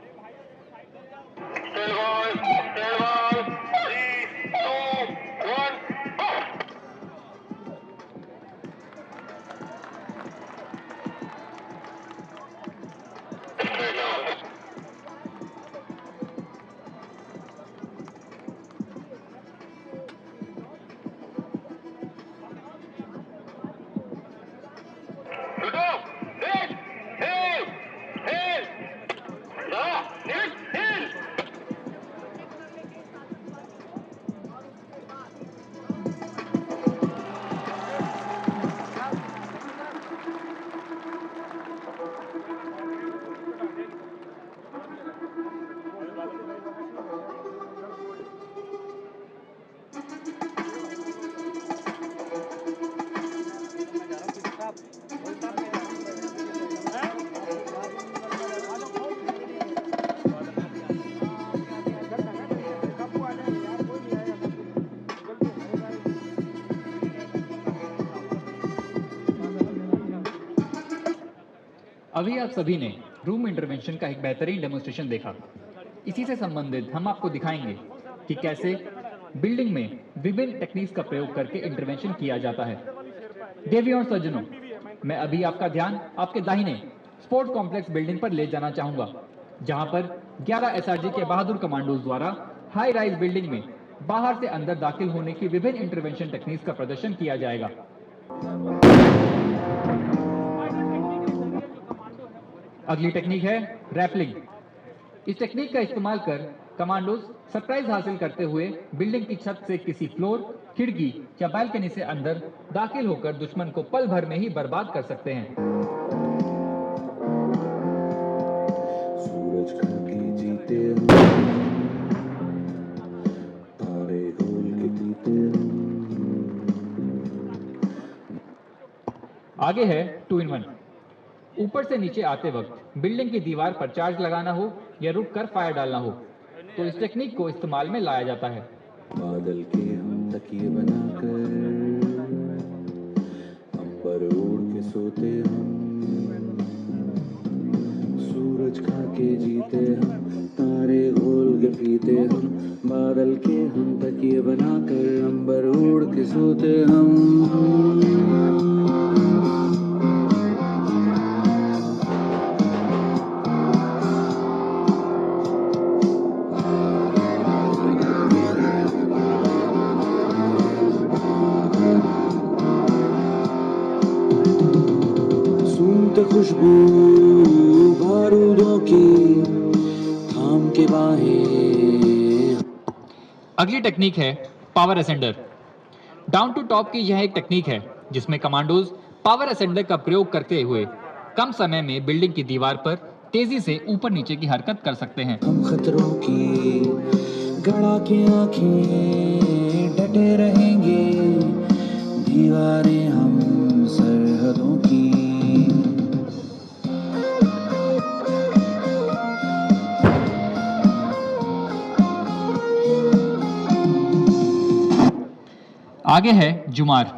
अभी आप सभी ने रूम इंटरवेंशन का एक बेहतरीन डेमोन्स्ट्रेशन देखा। इसी से संबंधित हम आपको दिखाएंगे कि कैसे बिल्डिंग में विभिन्न टेक्निक्स का प्रयोग करके इंटरवेंशन किया जाता है। देवियों और सज्जनों, मैं अभी आपका ध्यान आपके दाहिने स्पोर्ट कॉम्प्लेक्स बिल्डिंग पर ले जाना चाहूंगा, जहां पर 11 SRG के बहादुर कमांडोज द्वारा हाई राइज बिल्डिंग में बाहर से अंदर दाखिल होने की विभिन्न इंटरवेंशन टेक्निक्स का प्रदर्शन किया जाएगा। अगली टेक्निक है रैपलिंग। इस टेक्निक का इस्तेमाल कर कमांडोज सरप्राइज हासिल करते हुए बिल्डिंग की छत से किसी फ्लोर, खिड़की या बालकनी से अंदर दाखिल होकर दुश्मन को पल भर में ही बर्बाद कर सकते हैं। सूरज खाके जीते हम, तारे खोल के पीते हम। आगे है 2 in 1। ऊपर से नीचे आते वक्त बिल्डिंग की दीवार पर चार्ज लगाना हो या रुक कर फायर डालना हो तो इस टेक्निक को इस्तेमाल में लाया जाता है। बादल के हम तकिए बनाकर अंबर ओढ़ के सोते हम, सूरज खा के जीते हम, तारे घोल के पीते हम, बादल के हम तकिए बनाकर अंबर ओढ़ के सोते हम। खुशबू बारूदों की थाम के बाहें। अगली टेक्निक है power ascender. Down to top की यह एक टेक्निक है जिसमें कमांडोज पावर असेंडर का प्रयोग करते हुए कम समय में बिल्डिंग की दीवार पर तेजी से ऊपर नीचे की हरकत कर सकते हैं। हम खतरों की गड़ा के आंखें डटे रहेंगे, दीवारें हम सरहदों की। आगे है जुमार।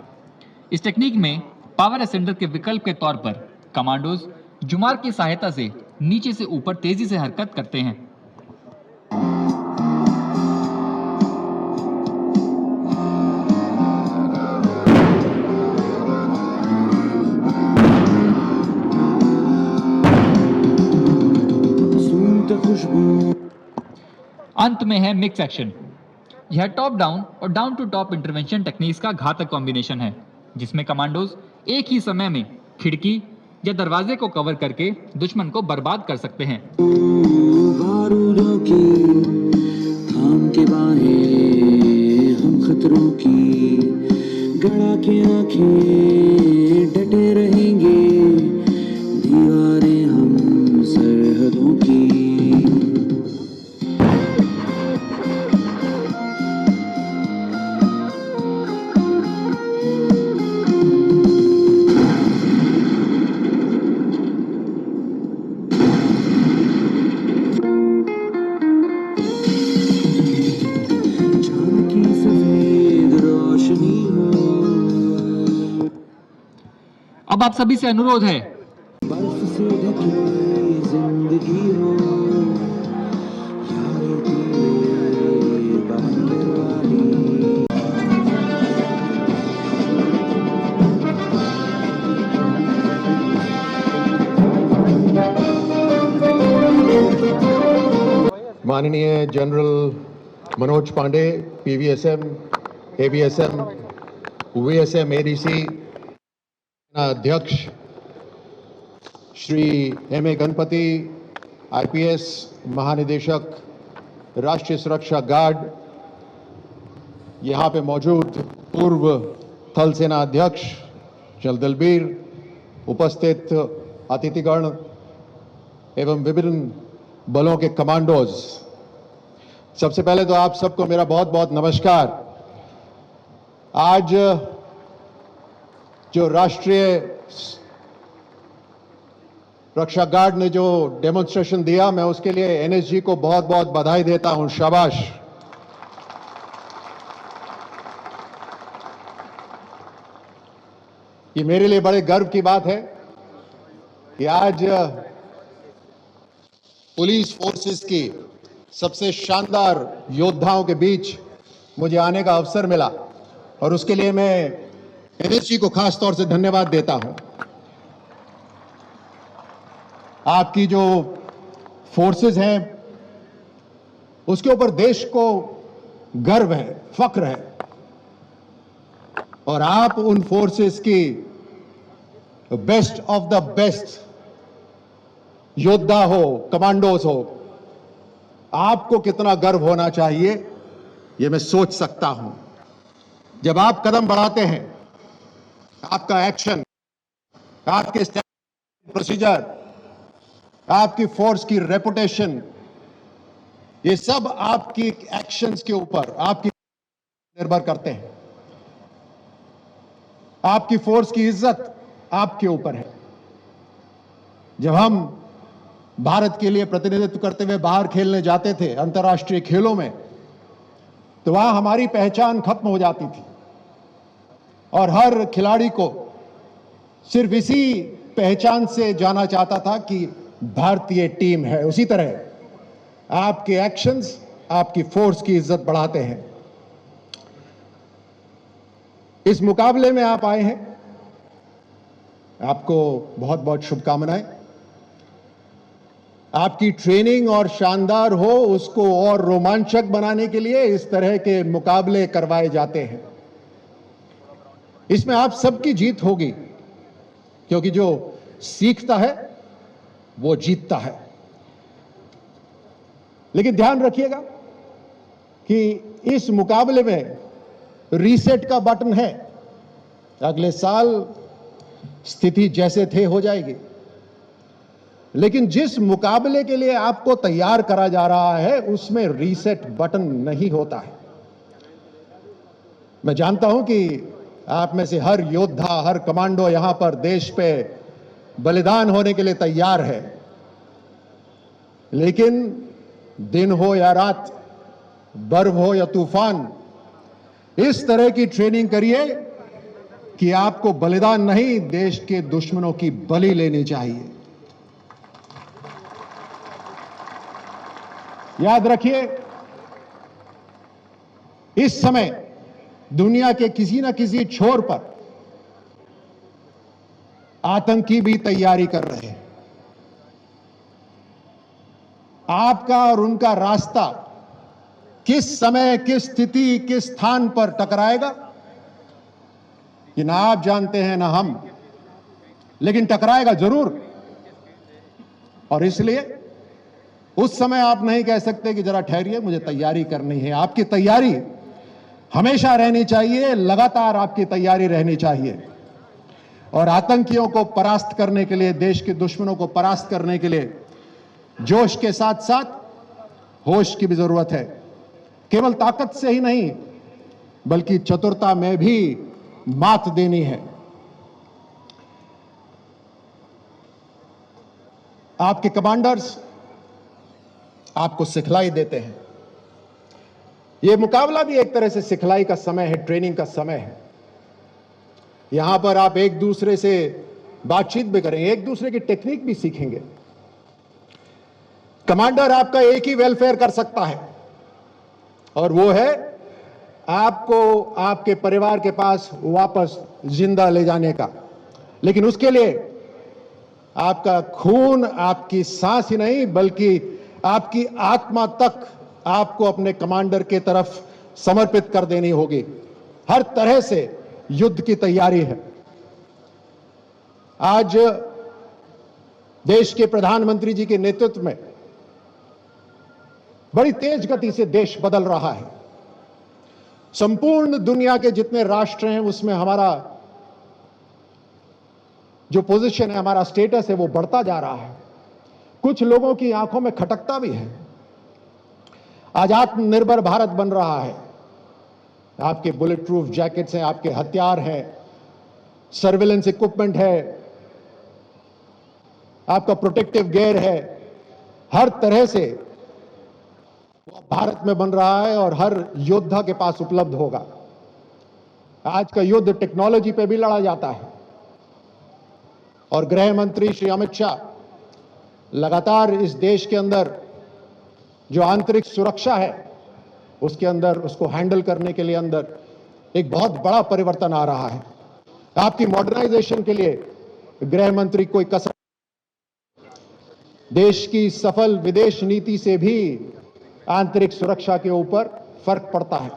इस टेक्निक में पावर असेंडर के विकल्प के तौर पर कमांडोज जुमार की सहायता से नीचे से ऊपर तेजी से हरकत करते हैं। अंत में है मिक्स एक्शन। यह टॉप डाउन और down to top intervention techniques का घातक कॉम्बिनेशन है, जिसमें कमांडोज एक ही समय में खिड़की या दरवाजे को कवर करके दुश्मन को बर्बाद कर सकते हैं। बारूदों की थाम के बाहें हम खतरों की गड़ा के आंखें डटे रहेंगे, दीवारें हम सरहदों की। अब आप सभी से अनुरोध है, बर्फ से ढकी जिंदगी हो, यारे तेरे बहाने वाली। माननीय general Manoj Pandey, PVSM, AVSM, VSM, ADC अध्यक्ष श्री एम.ए. गणपति, आईपीएस महानिदेशक, राष्ट्रीय सुरक्षा गार्ड, यहाँ पे मौजूद पूर्व थल सेना अध्यक्ष जनरल दलबीर, उपस्थित अतिथिगण एवं विभिन्न बलों के कमांडोज, सबसे पहले तो आप सबको मेरा बहुत बहुत नमस्कार। आज जो राष्ट्रीय रक्षा गार्ड ने जो डेमोन्स्ट्रेशन दिया, मैं उसके लिए एनएसजी को बहुत बहुत बधाई देता हूं, शाबाश। ये मेरे लिए बड़े गर्व की बात है कि आज पुलिस फोर्सेस की सबसे शानदार योद्धाओं के बीच मुझे आने का अवसर मिला, और उसके लिए मैं एनएसजी को खास तौर से धन्यवाद देता हूं। आपकी जो फोर्सेस हैं उसके ऊपर देश को गर्व है, फक्र है, और आप उन फोर्सेस की बेस्ट ऑफ द बेस्ट योद्धा हो, कमांडोज हो। आपको कितना गर्व होना चाहिए ये मैं सोच सकता हूं। जब आप कदम बढ़ाते हैं, आपका एक्शन, आपके प्रोसीजर, आपकी फोर्स की रेपुटेशन, ये सब आपकी एक्शंस के ऊपर आपकी निर्भर करते हैं। आपकी फोर्स की इज्जत आपके ऊपर है। जब हम भारत के लिए प्रतिनिधित्व करते हुए बाहर खेलने जाते थे अंतर्राष्ट्रीय खेलों में, तो वहां हमारी पहचान खत्म हो जाती थी और हर खिलाड़ी को सिर्फ इसी पहचान से जाना चाहता था कि भारतीय टीम है। उसी तरह आपके एक्शंस आपकी फोर्स की इज्जत बढ़ाते हैं। इस मुकाबले में आप आए हैं, आपको बहुत बहुत शुभकामनाएं। आपकी ट्रेनिंग और शानदार हो, उसको और रोमांचक बनाने के लिए इस तरह के मुकाबले करवाए जाते हैं। इसमें आप सबकी जीत होगी, क्योंकि जो सीखता है वो जीतता है। लेकिन ध्यान रखिएगा कि इस मुकाबले में रीसेट का बटन है। अगले साल स्थिति जैसे थे हो जाएगी, लेकिन जिस मुकाबले के लिए आपको तैयार करा जा रहा है उसमें रीसेट बटन नहीं होता है। मैं जानता हूं कि आप में से हर योद्धा, हर कमांडो यहां पर देश पे बलिदान होने के लिए तैयार है, लेकिन दिन हो या रात, बर्फ हो या तूफान, इस तरह की ट्रेनिंग करिए कि आपको बलिदान नहीं, देश के दुश्मनों की बलि लेनी चाहिए। याद रखिए, इस समय दुनिया के किसी न किसी छोर पर आतंकी भी तैयारी कर रहे हैं। आपका और उनका रास्ता किस समय, किस स्थिति, किस स्थान पर टकराएगा, ये ना आप जानते हैं ना हम, लेकिन टकराएगा जरूर। और इसलिए उस समय आप नहीं कह सकते कि जरा ठहरिए, मुझे तैयारी करनी है। आपकी तैयारी हमेशा रहनी चाहिए, लगातार आपकी तैयारी रहनी चाहिए। और आतंकियों को परास्त करने के लिए, देश के दुश्मनों को परास्त करने के लिए जोश के साथ साथ होश की भी जरूरत है। केवल ताकत से ही नहीं, बल्कि चतुरता में भी मात देनी है। आपके कमांडर्स आपको सिखलाई देते हैं। यह मुकाबला भी एक तरह से सिखलाई का समय है, ट्रेनिंग का समय है। यहां पर आप एक दूसरे से बातचीत भी करेंगे, एक दूसरे की टेक्निक भी सीखेंगे। कमांडर आपका एक ही वेलफेयर कर सकता है, और वो है आपको आपके परिवार के पास वापस जिंदा ले जाने का। लेकिन उसके लिए आपका खून, आपकी सांस ही नहीं, बल्कि आपकी आत्मा तक आपको अपने कमांडर की तरफ समर्पित कर देनी होगी। हर तरह से युद्ध की तैयारी है। आज देश के प्रधानमंत्री जी के नेतृत्व में बड़ी तेज गति से देश बदल रहा है। संपूर्ण दुनिया के जितने राष्ट्र हैं, उसमें हमारा जो पोजीशन है, हमारा स्टेटस है, वो बढ़ता जा रहा है। कुछ लोगों की आंखों में खटकता भी है। आज आत्मनिर्भर भारत बन रहा है। आपके बुलेट प्रूफ जैकेट्स हैं, आपके हथियार हैं, सर्विलेंस इक्विपमेंट है, आपका प्रोटेक्टिव गियर है। हर तरह से भारत में बन रहा है और हर योद्धा के पास उपलब्ध होगा। आज का युद्ध टेक्नोलॉजी पे भी लड़ा जाता है, और गृह मंत्री श्री अमित शाह लगातार इस देश के अंदर जो आंतरिक सुरक्षा है, उसके अंदर उसको हैंडल करने के लिए अंदर एक बहुत बड़ा परिवर्तन आ रहा है। आपकी मॉडर्नाइजेशन के लिए गृह मंत्री कोई कसर, देश की सफल विदेश नीति से भी आंतरिक सुरक्षा के ऊपर फर्क पड़ता है।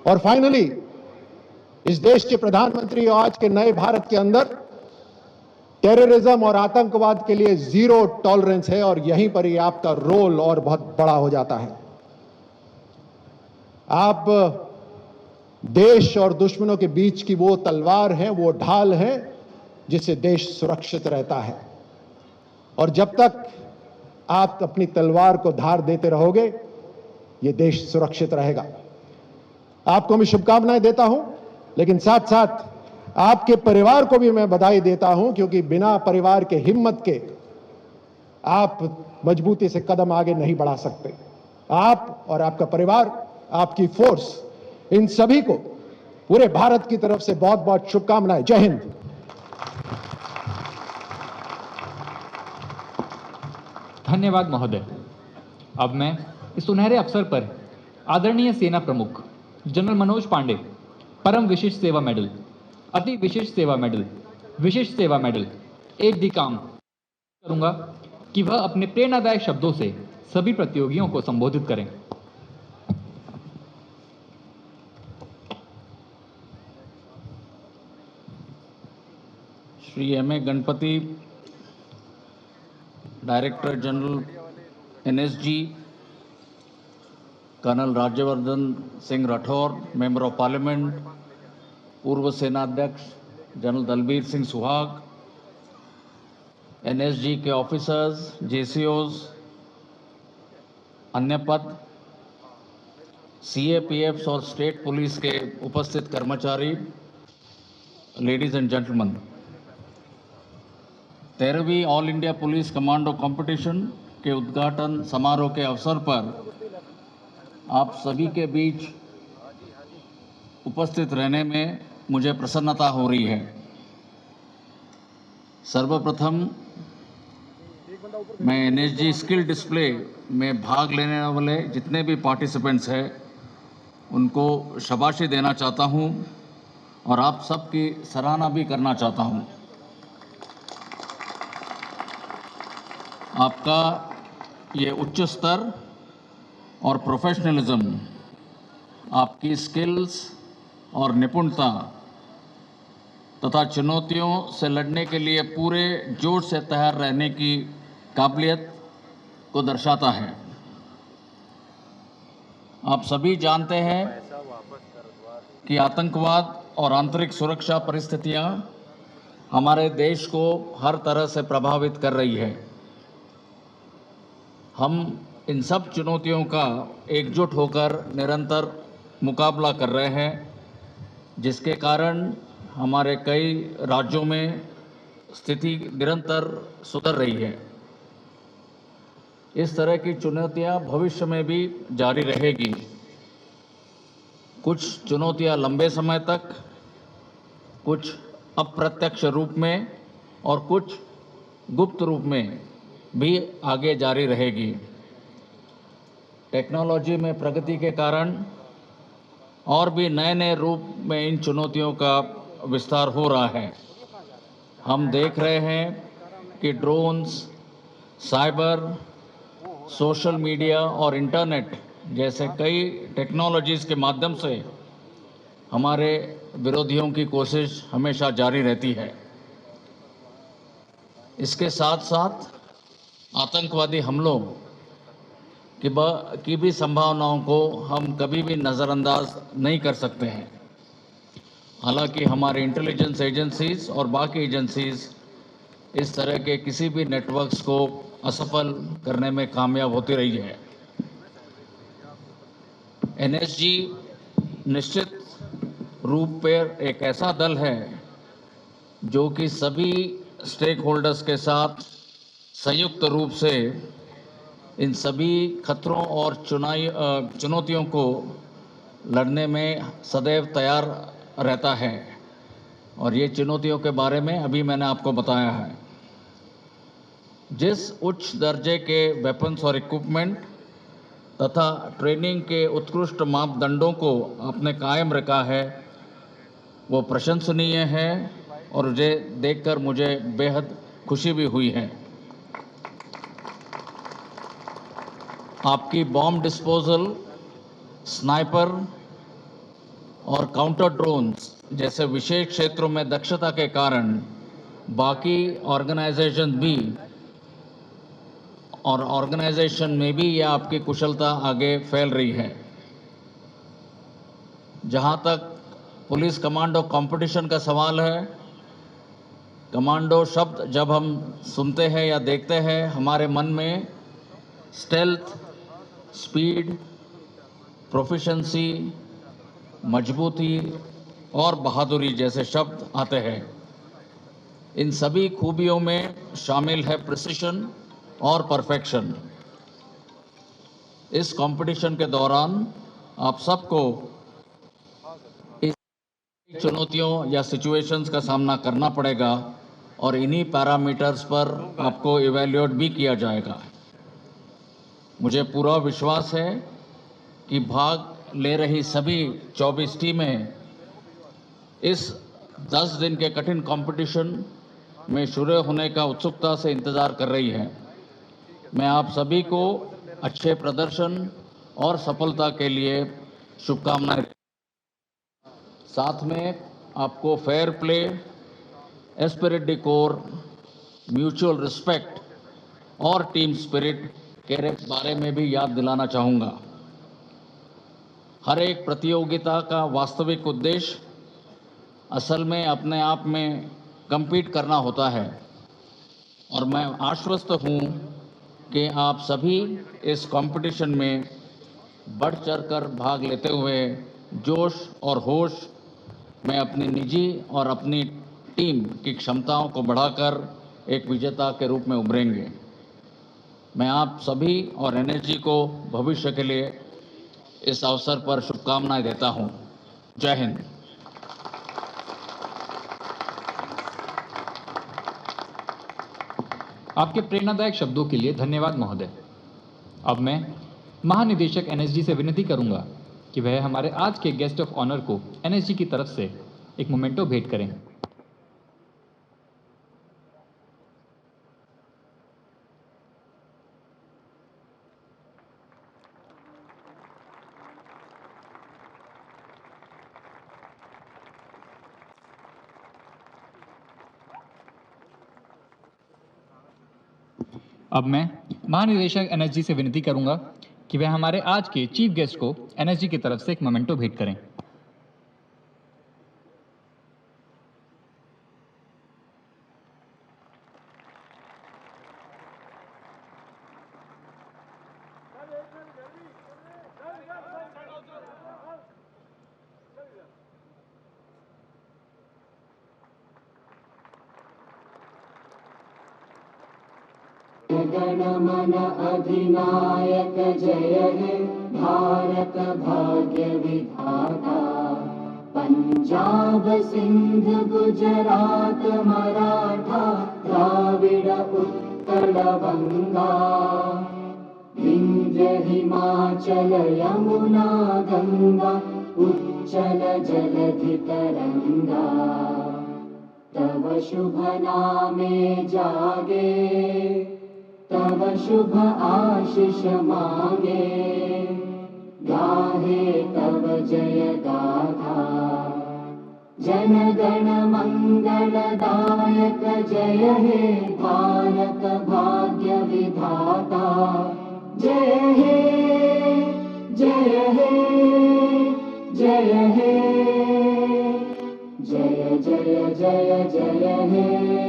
और फाइनली इस देश के प्रधानमंत्री आज के नए भारत के अंदर टेररिज्म और आतंकवाद के लिए जीरो टॉलरेंस है, और यहीं पर ही आपका रोल और बहुत बड़ा हो जाता है। आप देश और दुश्मनों के बीच की वो तलवार है, वो ढाल है, जिससे देश सुरक्षित रहता है। और जब तक आप अपनी तलवार को धार देते रहोगे, ये देश सुरक्षित रहेगा। आपको मैं शुभकामनाएं देता हूं, लेकिन साथ साथ आपके परिवार को भी मैं बधाई देता हूं, क्योंकि बिना परिवार के हिम्मत के आप मजबूती से कदम आगे नहीं बढ़ा सकते। आप और आपका परिवार, आपकी फोर्स, इन सभी को पूरे भारत की तरफ से बहुत बहुत शुभकामनाएं। जय हिंद। धन्यवाद महोदय। अब मैं इस सुनहरे अवसर पर आदरणीय सेना प्रमुख जनरल मनोज पांडे परम विशिष्ट सेवा मेडल, अति विशिष्ट सेवा मेडल, विशिष्ट सेवा मेडल, एट द काम करूंगा कि वह अपने प्रेरणादायक शब्दों से सभी प्रतियोगियों को संबोधित करें। Shri M A Ganapathy, director general NSG, colonel Rajyavardhan Singh Rathore, member of parliament, पूर्व सेनाध्यक्ष जनरल दलबीर सिंह सुहाग, एनएसजी के ऑफिसर्स, जेसीओज, अन्य पद, सीएपीएफ्स और स्टेट पुलिस के उपस्थित कर्मचारी, लेडीज एंड जेंटलमैन, 13वीं all India police commando competition के उद्घाटन समारोह के अवसर पर आप सभी के बीच उपस्थित रहने में मुझे प्रसन्नता हो रही है। सर्वप्रथम मैं एनएसजी स्किल डिस्प्ले में भाग लेने वाले जितने भी पार्टिसिपेंट्स हैं उनको शाबाशी देना चाहता हूं और आप सबकी सराहना भी करना चाहता हूं। आपका ये उच्च स्तर और प्रोफेशनलिज्म, आपकी स्किल्स और निपुणता तथा चुनौतियों से लड़ने के लिए पूरे जोश से तैयार रहने की काबिलियत को दर्शाता है। आप सभी जानते हैं कि आतंकवाद और आंतरिक सुरक्षा परिस्थितियां हमारे देश को हर तरह से प्रभावित कर रही है। हम इन सब चुनौतियों का एकजुट होकर निरंतर मुकाबला कर रहे हैं, जिसके कारण हमारे कई राज्यों में स्थिति निरंतर सुधर रही है। इस तरह की चुनौतियां भविष्य में भी जारी रहेगी। कुछ चुनौतियां लंबे समय तक, कुछ अप्रत्यक्ष रूप में और कुछ गुप्त रूप में भी आगे जारी रहेगी। टेक्नोलॉजी में प्रगति के कारण और भी नए नए रूप में इन चुनौतियों का विस्तार हो रहा है। हम देख रहे हैं कि ड्रोन्स, साइबर, सोशल मीडिया और इंटरनेट जैसे कई टेक्नोलॉजीज़ के माध्यम से हमारे विरोधियों की कोशिश हमेशा जारी रहती है। इसके साथ साथ आतंकवादी हमलों की भी संभावनाओं को हम कभी भी नज़रअंदाज नहीं कर सकते हैं। हालांकि हमारे इंटेलिजेंस एजेंसीज और बाकी एजेंसीज इस तरह के किसी भी नेटवर्क्स को असफल करने में कामयाब होती रही है। एनएसजी निश्चित रूप पर एक ऐसा दल है जो कि सभी स्टेक होल्डर्स के साथ संयुक्त रूप से इन सभी खतरों और चुनौतियों को लड़ने में सदैव तैयार रहता है। और ये चुनौतियों के बारे में अभी मैंने आपको बताया है। जिस उच्च दर्जे के वेपन्स और इक्विपमेंट तथा ट्रेनिंग के उत्कृष्ट मापदंडों को आपने कायम रखा है, वो प्रशंसनीय है और मुझे देखकर मुझे बेहद खुशी भी हुई है। आपकी बॉम्ब डिस्पोजल, स्नाइपर और काउंटर ड्रोन्स जैसे विशेष क्षेत्रों में दक्षता के कारण बाकी ऑर्गेनाइजेशन में भी यह आपकी कुशलता आगे फैल रही है। जहां तक पुलिस कमांडो कंपटीशन का सवाल है, कमांडो शब्द जब हम सुनते हैं या देखते हैं, हमारे मन में स्टेल्थ, स्पीड, प्रोफिशेंसी, मजबूती और बहादुरी जैसे शब्द आते हैं। इन सभी खूबियों में शामिल है प्रिसिशन और परफेक्शन। इस कंपटीशन के दौरान आप सबको इस चुनौतियों या सिचुएशंस का सामना करना पड़ेगा और इन्हीं पैरामीटर्स पर आपको इवैल्यूएट भी किया जाएगा। मुझे पूरा विश्वास है कि भाग ले रही सभी 24 टीमें इस 10 दिन के कठिन कंपटीशन में शुरू होने का उत्सुकता से इंतज़ार कर रही है। मैं आप सभी को अच्छे प्रदर्शन और सफलता के लिए शुभकामनाएं। साथ में आपको fair play, Spirit D core, mutual respect और टीम स्पिरिट के बारे में भी याद दिलाना चाहूँगा। हर एक प्रतियोगिता का वास्तविक उद्देश्य असल में अपने आप में compete करना होता है और मैं आश्वस्त हूँ कि आप सभी इस कंपटीशन में बढ़ चढ़कर भाग लेते हुए जोश और होश में अपनी निजी और अपनी टीम की क्षमताओं को बढ़ाकर एक विजेता के रूप में उभरेंगे। मैं आप सभी और एनएसजी को भविष्य के लिए इस अवसर पर शुभकामनाएं देता हूं। जय हिंद। आपके प्रेरणादायक शब्दों के लिए धन्यवाद महोदय। अब मैं महानिदेशक एनएसजी से विनती करूंगा कि वह हमारे आज के गेस्ट ऑफ ऑनर को एनएसजी की तरफ से एक मोमेंटो भेंट करें। अब मैं महानिदेशक एनएसजी से विनती करूंगा कि वह हमारे आज के चीफ गेस्ट को एनएसजी की तरफ से एक मोमेंटो भेंट करें। गणमन अधिनायक जय हे भारत भाग्य विधाता। पंजाब सिंध गुजरात मराठा द्राविड़ उत्कल बंगा। विंध्य हिमाचल यमुना गंगा उच्चल जलधि तरंगा। तव शुभ नामे जागे तव शुभ आशीष मांगे। गाहे तव जय गाथा जन गण मंगलदायक जय हे भारत भाग्य विधाता। जय हे जय हे जय हे जय जय जय जय हे।